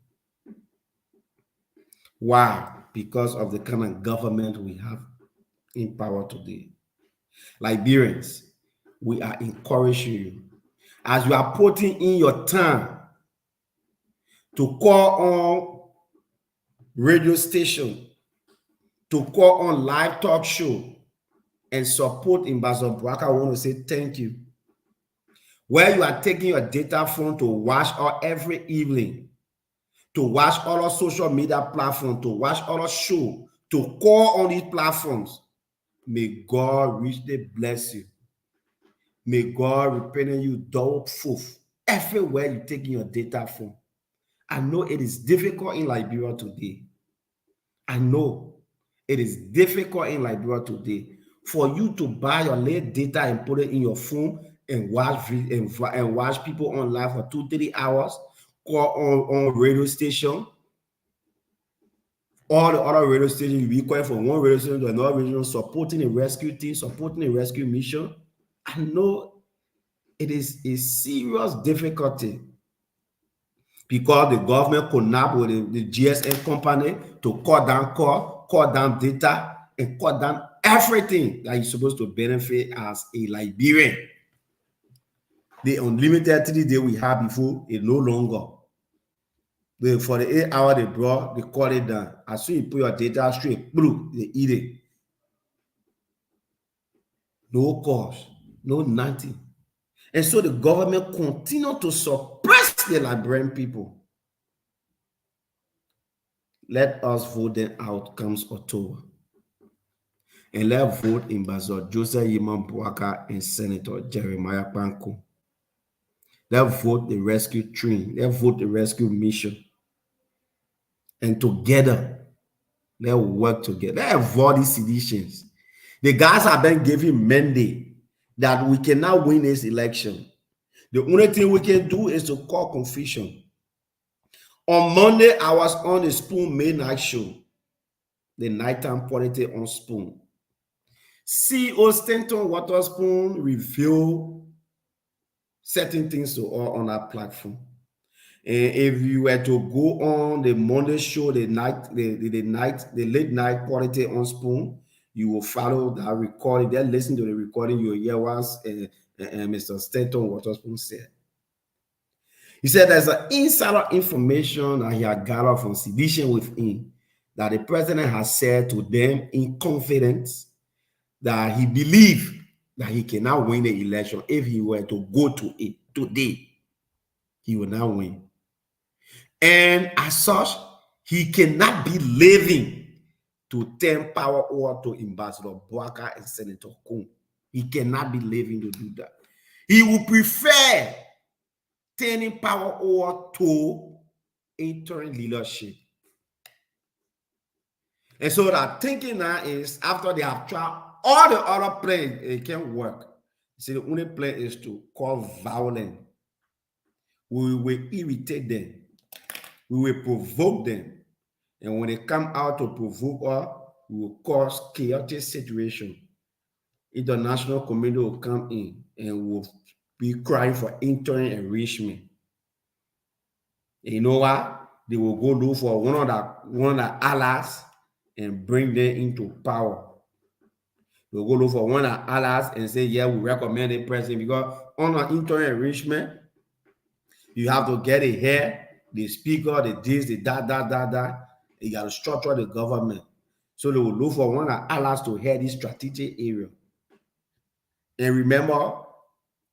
Why? Because of the kind of government we have in power today. Liberians, we are encouraging you, as you are putting in your time to call on radio station, to call on live talk show and support Ambassador Boaka. I want to say thank you. Where you are taking your data phone to watch all every evening, to watch all our social media platforms, to watch all our show, to call on these platforms, may God richly bless you. May God repay you double fulf everywhere you're taking your data phone. I know it is difficult in Liberia today. I know it is difficult in Liberia today for you to buy your late data and put it in your phone and watch people online for 2-3 hours, call on radio station. All the other radio stations, you be calling from one radio station to another radio, supporting a rescue team, supporting a rescue mission. I know it is a serious difficulty because the government collab with the GSM company to cut down data, and cut down everything that you're supposed to benefit as a Liberian. The unlimited 3 days we had before is no longer. For the 8 hours they brought, they cut it down. As soon as you put your data straight, blue, they eat it. No cost, no nothing. And so the government continue to suppress the Liberian people. Let us vote the outcomes October. And let's vote Ambassador Joseph Yima Boaka and Senator Jeremiah Kpanku. Let's vote the rescue train. Let's vote the rescue mission. And together, let's work together. Let's avoid these seditions. The guys have been given mandate that we cannot win this election. The only thing we can do is to call confusion. On Monday, I was on the Spoon Midnight Show. the nighttime politics on Spoon. CEO Stanton Waterspoon revealed certain things to all on our platform. And if you were to go on the Monday show, the late night politics on Spoon, you will follow that recording. Then listen to the recording. You'll hear what Mr. Stanton Waterspoon said. He said there's an insider information that he had gathered from sedition within that the president has said to them in confidence that he believed that he cannot win the election. If he were to go to it today, he will not win. And as such, he cannot be living to turn power over to Ambassador Boaka and Senator Kuhn. He cannot be living to do that. He would prefer turning power over to interim leadership. And so that thinking now is after they have tried all the other plans, it can't work. See, the only plan is to cause violence. We will irritate them. We will provoke them. And when they come out to provoke us, we will cause chaotic situation. International community will come in and will be crying for interim enrichment. And you know what? They will go look for one of the allies and bring them into power. They'll go look for one of the allies and say, yeah, we recommend the president, because on an interim enrichment, you have to get a head, the speaker, the this, the that. You got to structure the government. So they will look for one of the allies to head this strategic area. And remember,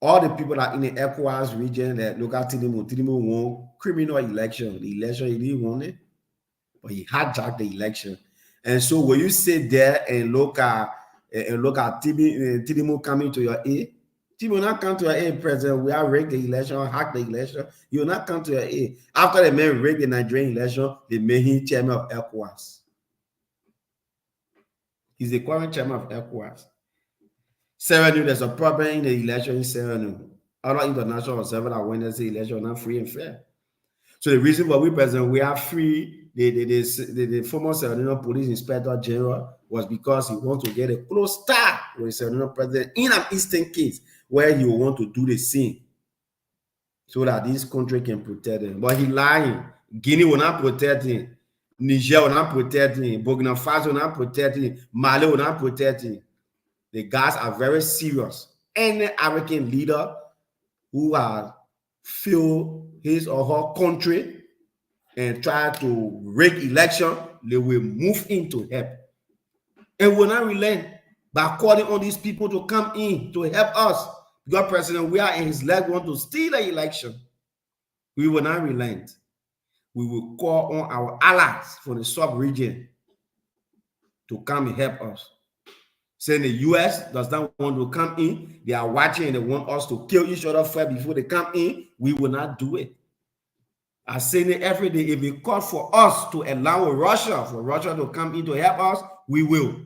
all the people that in the ECOWAS region, that look at Tinubu won criminal election. The election, he didn't want it, but he hijacked the election. And so when you sit there and look at Tinubu coming to your aid, Tinubu will not come to your aid, President. We have rigged the election, hacked the election. He will not come to your aid. After the man rigged the Nigerian election, they made him chairman of ECOWAS. He's the current chairman of ECOWAS. Serenue, there's a problem in the election in Serenue. Other international observers are winning the election not free and fair. So the reason why we present, we are free, the former Serenue Police Inspector General was because he wants to get a close tie with the Serenue president in an eastern case where he will want to do the same so that this country can protect him. But he lying. Guinea will not protect him. Niger will not protect him. Burkina Faso will not protect him. Mali will not protect him. The guys are very serious. Any African leader who has failed his or her country and try to rig election, they will move in to help. And will not relent by calling on these people to come in to help us. Because President, we are in his leg, want to steal the election. We will not relent. We will call on our allies from the sub-region to come and help us. Saying the U.S. does not want to come in. They are watching and they want us to kill each other first before they come in. We will not do it. I say it every day. If it call for us to allow Russia, for Russia to come in to help us, we will.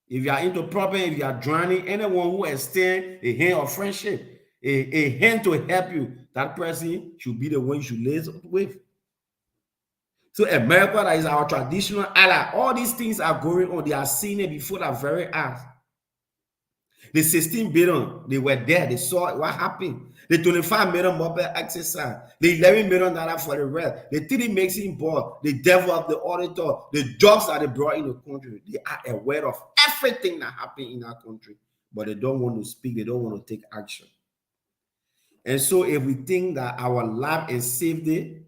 If you are into problem, if you are drowning, anyone who extends a hand of friendship, a hand to help you, that person should be the one you should live with. So America, that is our traditional ally. All these things are going on. They are seeing it before their very eyes. The 16 billion, they were there. They saw what happened. The 25 million mobile exercise. The 11 million dollar for the rest. The 3 mixing board. The devil of the auditor. The jobs that they brought in the country. They are aware of everything that happened in our country. But they don't want to speak. They don't want to take action. And so if we think that our life and safety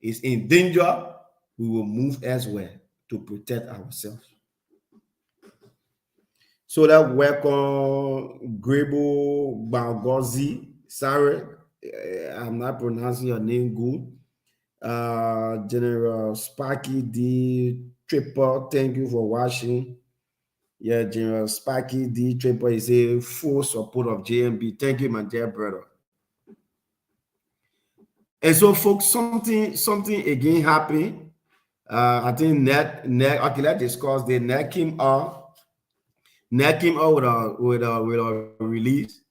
is in danger, we will move elsewhere to protect ourselves. So that welcome Gus Golagbah Siaway. I'm not pronouncing your name good. General Sparky D. Triple, thank you for watching. Yeah, General Sparky D. Triple is a full support of JMB. Thank you, my dear brother. And so, folks, something again happened. I think net. Okay, let's discuss the net came out. Net came out with a release.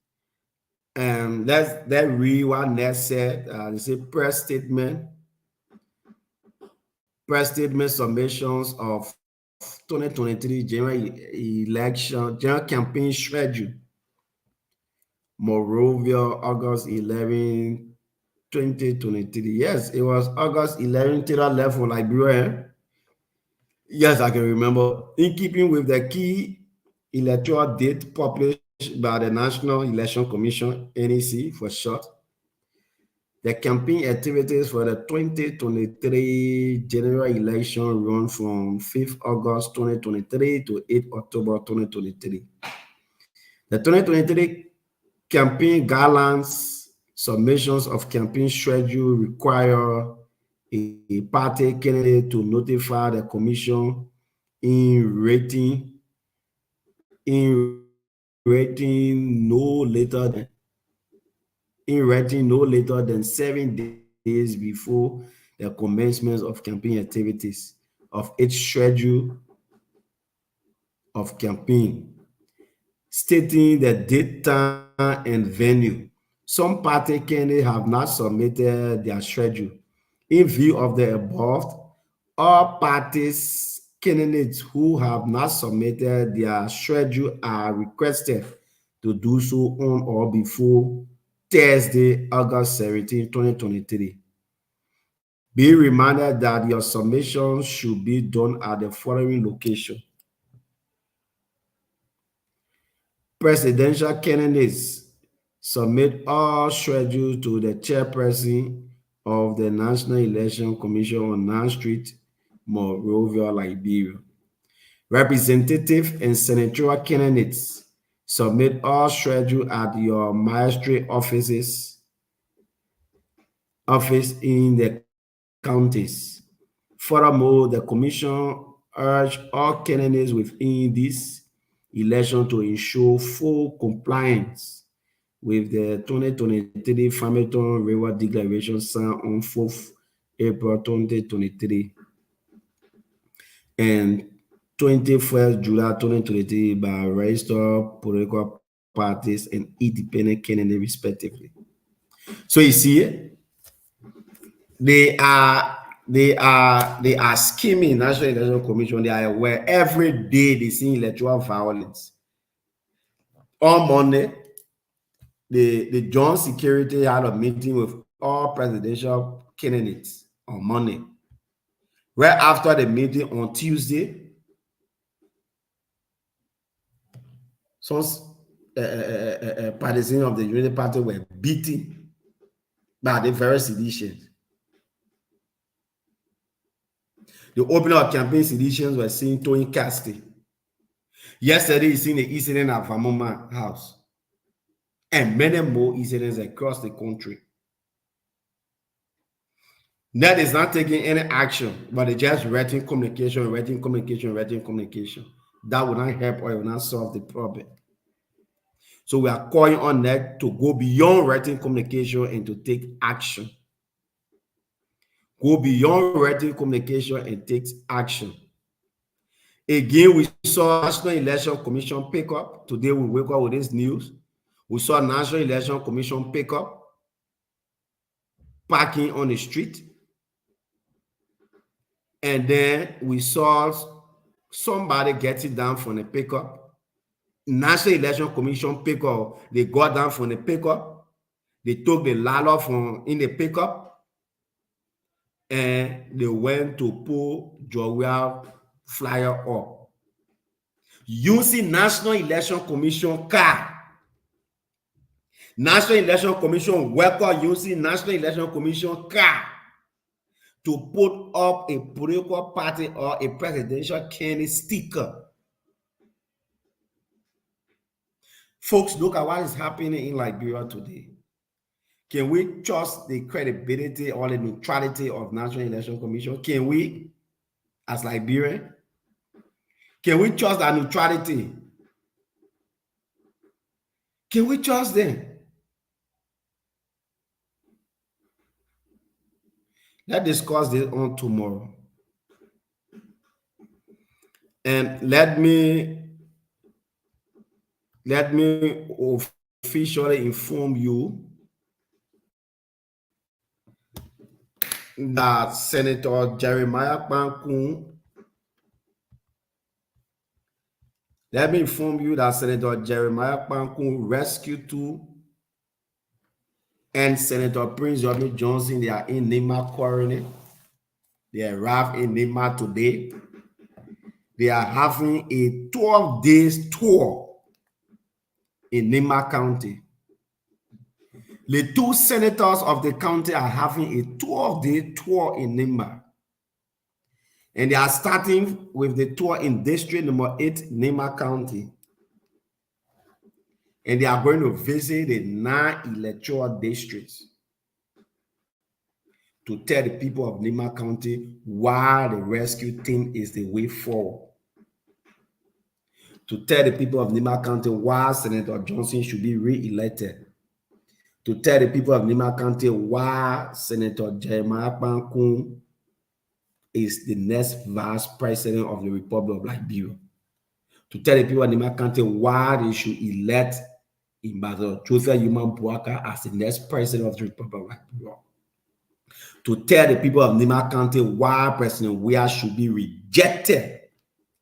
And let's read what Net said. They say press statement. press statement submissions of 2023 general election, general campaign schedule. Monrovia, August 11, 2023. Yes, it was August 11, Taylor left for Liberia. Yes, I can remember. In keeping with the key electoral date published by the National Election Commission, NEC for short, the campaign activities for the 2023 general election run from 5th August 2023 to 8th October 2023. The 2023 campaign guidelines, submissions of campaign schedule require a party candidate to notify the commission in writing no later than 7 days before the commencement of campaign activities of each schedule of campaign, stating the date, time, and venue. Some party candidates have not submitted their schedule. In view of the above, all parties candidates who have not submitted their schedule are requested to do so on or before Thursday, August 17, 2023. Be reminded that your submission should be done at the following location. Presidential candidates submit all schedules to the chairperson of the National Election Commission on 9th Street, Monrovia, Liberia. Representative and senatorial candidates submit all schedules at your magistrate office in the counties. Furthermore, the commission urged all candidates within this election to ensure full compliance with the 2023 Farmington River Declaration signed on 4th April 2023 and 21st July 2023 by registered political parties and independent candidates respectively. So you see, they are scheming. National Election Commission, they are aware every day they see electoral violence. On Monday, the Joint Security had a meeting with all presidential candidates on Monday. Right after the meeting on Tuesday, some partisans of the Unity Party were beaten by the very seditions. The opening of campaign seditions were seen throwing casting. Yesterday, you seen the incident at Vamoma House. And many more incidents across the country. That is not taking any action, but it's just writing communication. That will not help or it will not solve the problem. So we are calling on that to go beyond writing communication and to take action. Go beyond writing communication and take action. Again, we saw National Election Commission pick up. Today we wake up with this news. We saw National Election Commission pick up parking on the street. And then we saw somebody getting down from the pickup. National Election Commission pickup. They got down from the pickup. They took the ladder from in the pickup. And they went to pull Joria flyer up. Using National Election Commission car. National Election Commission worker using National Election Commission car to put up a political party or a presidential candidate sticker. Folks, look at what is happening in Liberia today. Can we trust the credibility or the neutrality of National Election Commission? Can we, as Liberian? Can we trust that neutrality? Can we trust them? Let's discuss this on tomorrow. And let me officially inform you that Senator Jeremiah Bankun. Let me inform you that Senator Jeremiah Bankun Rescue 2 and Senator Prince Yomi Johnson, they are in Nema currently. They arrived in Nema today. They are having a 12 days tour in Nema County. The two senators of the county are having a 12-day tour in Nema. And they are starting with the tour in District Number 8, Nema County. And they are going to visit the 9 electoral districts to tell the people of Nema County why the rescue team is the way forward. To tell the people of Nema County why Senator Johnson should be re-elected. To tell the people of Nema County why Senator Jeremiah Bankun is the next vice president of the Republic of Liberia. To tell the people of Nema County why they should elect Ambassador Joseph Yuman Buaka as the next president of the Republic of Liberia. To tell the people of Nema County why President Weah should be rejected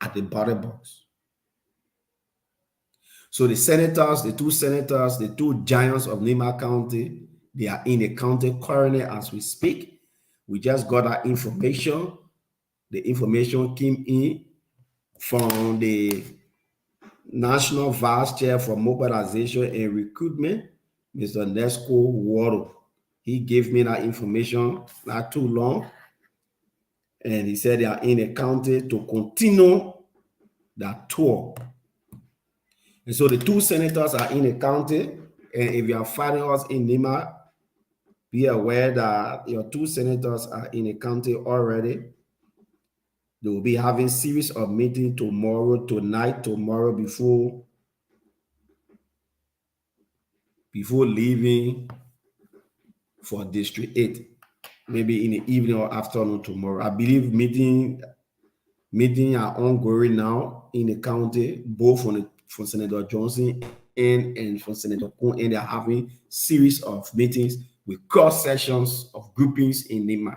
at the ballot box. So the senators, the two giants of Nema County, they are in the county currently as we speak. We just got that information. The information came in from the National Vice Chair for Mobilization and Recruitment, Mr. Nesco Waro. He gave me that information not too long. And he said they are in the county to continue that tour. And so the two senators are in the county. And if you are following us in Nema, be aware that your two senators are in the county already. They will be having series of meetings tomorrow before leaving for District 8, maybe in the evening or afternoon tomorrow. I believe meetings are ongoing now in the county, both from Senator Johnson and from Senator Kun, and they are having series of meetings with cross sections of groupings in Nema.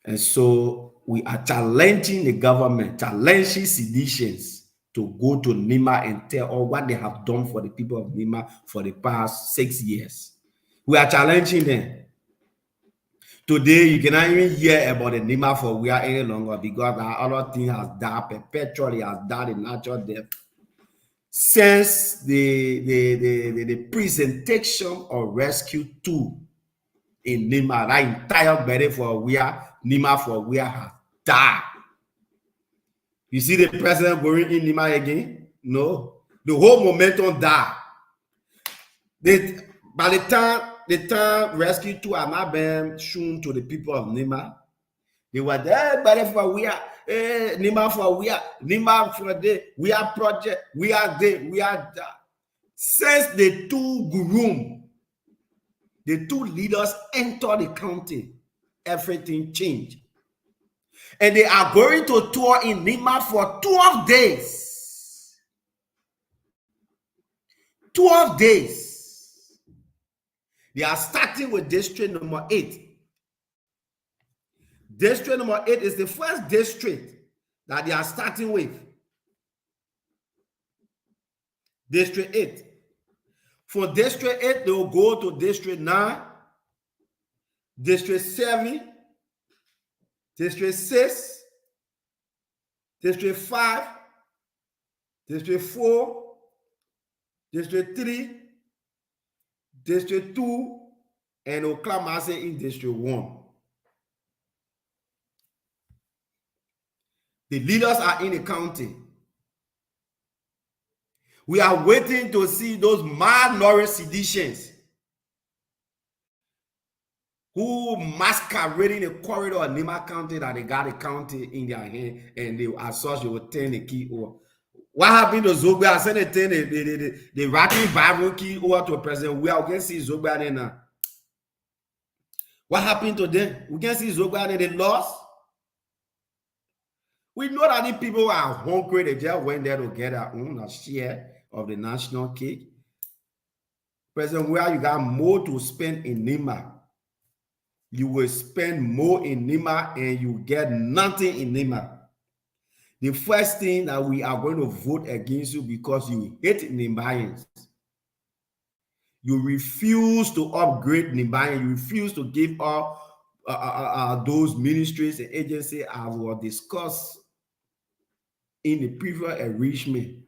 And so we are challenging the government, challenging seditions to go to Nema and tell all what they have done for the people of Nema for the past 6 years. We are challenging them. Today, you cannot even hear about the Nema for we are any longer because our other thing has died perpetually, has died in natural death. Since the presentation of Rescue 2 in Nema, that entire body for we are Nema for we are died. You see the president going in Nema again? No. The whole momentum died. By the time Rescue 2 are not being shown to the people of Nema, they were there, but for we are Nema for we are Nema for the we are project, we are there, we are there. Since the two gurus, the two leaders entered the county, everything changed. And they are going to tour in Nema for 12 days. 12 days. They are starting with District Number 8. District Number 8 is the first district that they are starting with. District 8. For District 8, they will go to District 9, District 7, District 6, District 5, District 4, District 3, District 2, and Oklamase in District 1. The leaders are in the county. We are waiting to see those malnourished seditions who masquerading the corridor of Nema County that they got the county in their hand and they as such they will turn the key over. What happened to Zogba? I sent the writing Bible key over to President. We can see Zogba there now. What happened to them? We can see Zogba there. They lost. We know that the people are hungry. They just went there to get their own share of the national cake. President, where you got more to spend in Nema you will spend more in Nima and you get nothing in Nima. The first thing that we are going to vote against you because you hate Nimbayans. You refuse to upgrade Nimbayan. You refuse to give up those ministries and agencies I will discuss in the previous arrangement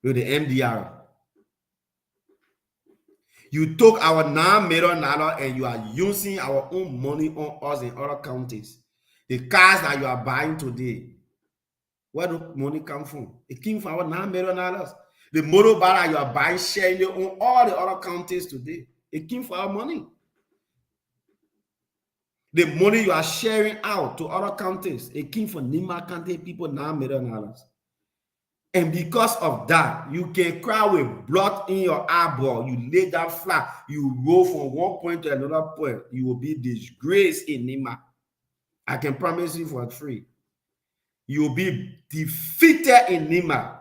with the MDR. You took our $9 million and you are using our own money on us in other counties. The cars that you are buying today, where do money come from? It came from our $9 million. The motor bar you are buying, sharing it on all the other counties today, it came from our money. The money you are sharing out to other counties, it came from Nima County people, $9 million. And because of that, you can cry with blood in your eyeball. You lay that flat, you roll from one point to another point. You will be disgraced in Nima. I can promise you for free. You will be defeated in Nima.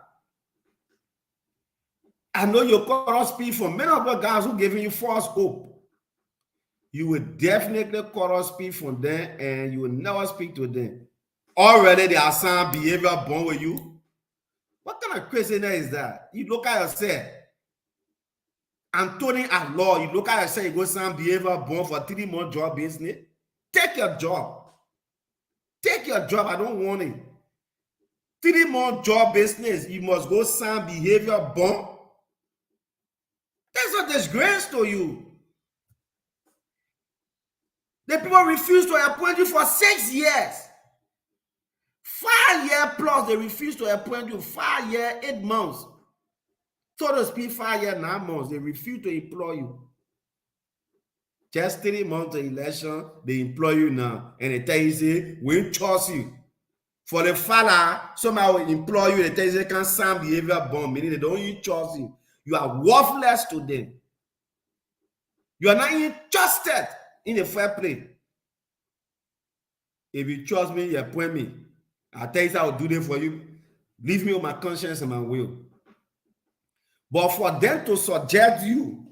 I know you cannot speak for many of the guys who giving you false hope. You will definitely cannot speak from them and you will never speak to them. Already they are some behavior born with you. What kind of craziness is that? You look at yourself. Anthony at law, you look at yourself, you go some behavior born for 3 months job business. Take your job. Take your job. I don't want it. 3 months job business, you must go some behavior born. That's a disgrace to you. The people refuse to appoint you for 6 years. 5 years plus, they refuse to appoint you. 5 years, 8 months. So to speak, 5 years, 9 months, they refuse to employ you. Just 3 months of election, they employ you now. And they tell you, say, we trust you. For the father, somehow will employ you, they tell you, they can't sound behavior bomb, meaning they don't even trust you. You are worthless to them. You are not even trusted in the fair play. If you trust me, you appoint me. I'll tell you, I will do them for you. Leave me with my conscience and my will. But for them to subject you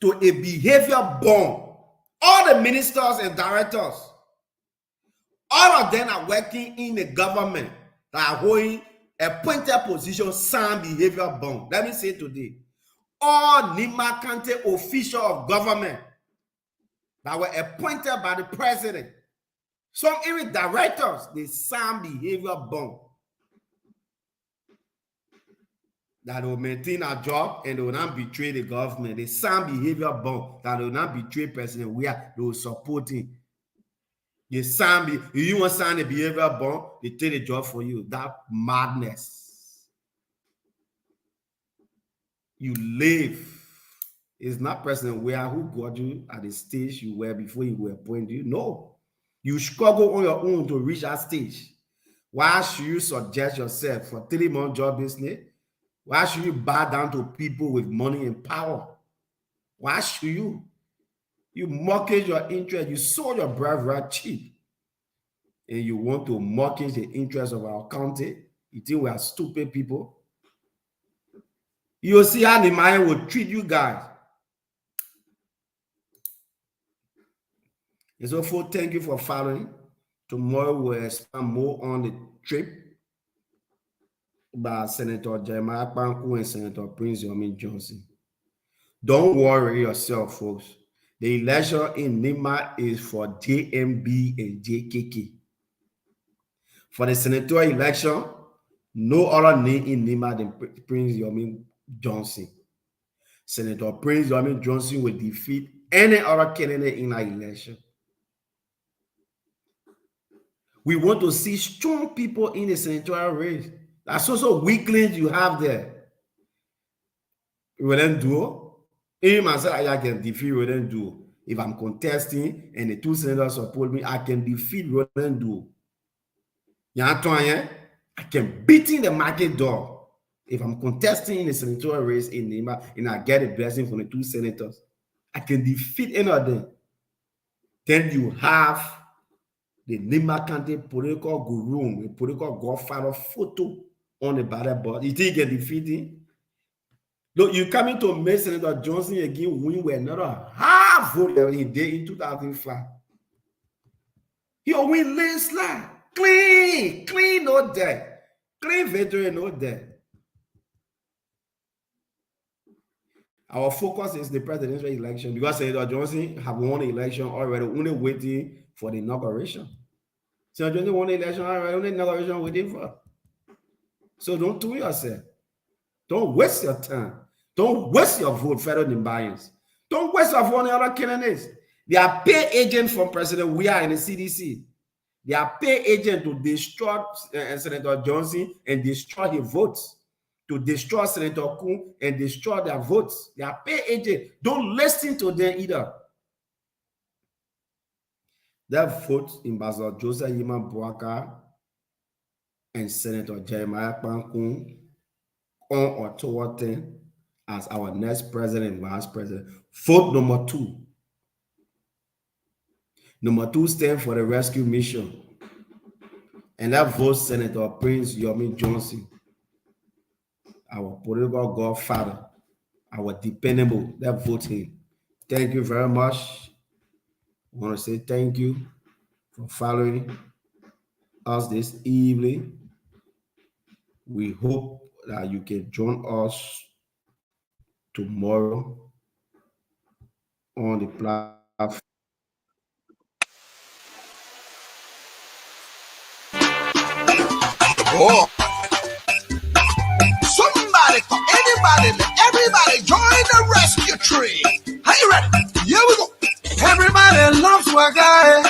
to a behavior bomb, all the ministers and directors, all of them are working in the government that are holding appointed position, sound behavior bomb. Let me say today, all Nima County officials of government that were appointed by the president, some even directors, they sound behavior bomb. That will maintain a job and they will not betray the government. They sound behavior bomb that will not betray President where they will support him. You sound, if you want to sign a behavior bomb, they take the job for you. That madness. You live. It's not President Where who got you at the stage you were before he will appoint you. No. You struggle on your own to reach that stage. Why should you suggest yourself for 3 months job business? Why should you bow down to people with money and power? Why should you? You mortgage your interest. You sold your breath right cheap. And you want to mortgage the interest of our county. You think we are stupid people? You'll see how the mind will treat you guys. And so, folks, thank you for following. Tomorrow we'll expand more on the trip by Senator Jeremiah Kpanku and Senator Prince Yomi Johnson. Don't worry yourself, folks. The election in Nima is for JMB and JKK. For the senatorial election, no other name in Nima than Prince Yomi Johnson. Senator Prince Yomi Johnson will defeat any other candidate in our election. We want to see strong people in the senatorial race. That's also weaklings you have there. Roland Duo. Even myself, I can defeat Roland Duo. If I'm contesting and the 2 senators support me, I can defeat Roland Duo. I can beat in the market door. If I'm contesting in the senatorial race in Nima and I get a blessing from the 2 senators, I can defeat any of them. Then you have the Nima County political guru, the political godfather photo on the ballot board. You think you can defeat him? Look, you coming to make Senator Johnson again win with another half that vote that he did in 2005, he will win landslide. Clean, no debt. Clean victory, no debt. Our focus is the presidential election because Senator Johnson have won the election already, only waiting for the inauguration. Senator Johnson won the election already, only inauguration waiting for. So don't do yourself. Don't waste your time. Don't waste your vote, federal imbalance. Don't waste your vote on the other candidates. They are paid agents from President Weah and the CDC. They are paid agents to destroy Senator Johnson and destroy his votes. To destroy Senator Kuhn and destroy their votes. They are paid agents. Don't listen to them either. That vote in Ambassador Joseph Yiman Boaka and Senator Jeremiah Pankun on or toward them as our next president and vice president. Vote number 2. Number 2 stands for the rescue mission. And that vote Senator Prince Yomi Johnson, our political godfather, our dependable, that vote him. Thank you very much. I want to say thank you for following us this evening. We hope that you can join us tomorrow on the platform. Oh. Somebody, anybody, everybody join the rescue tree. Are you ready? Here we go. Everybody loves Swagger.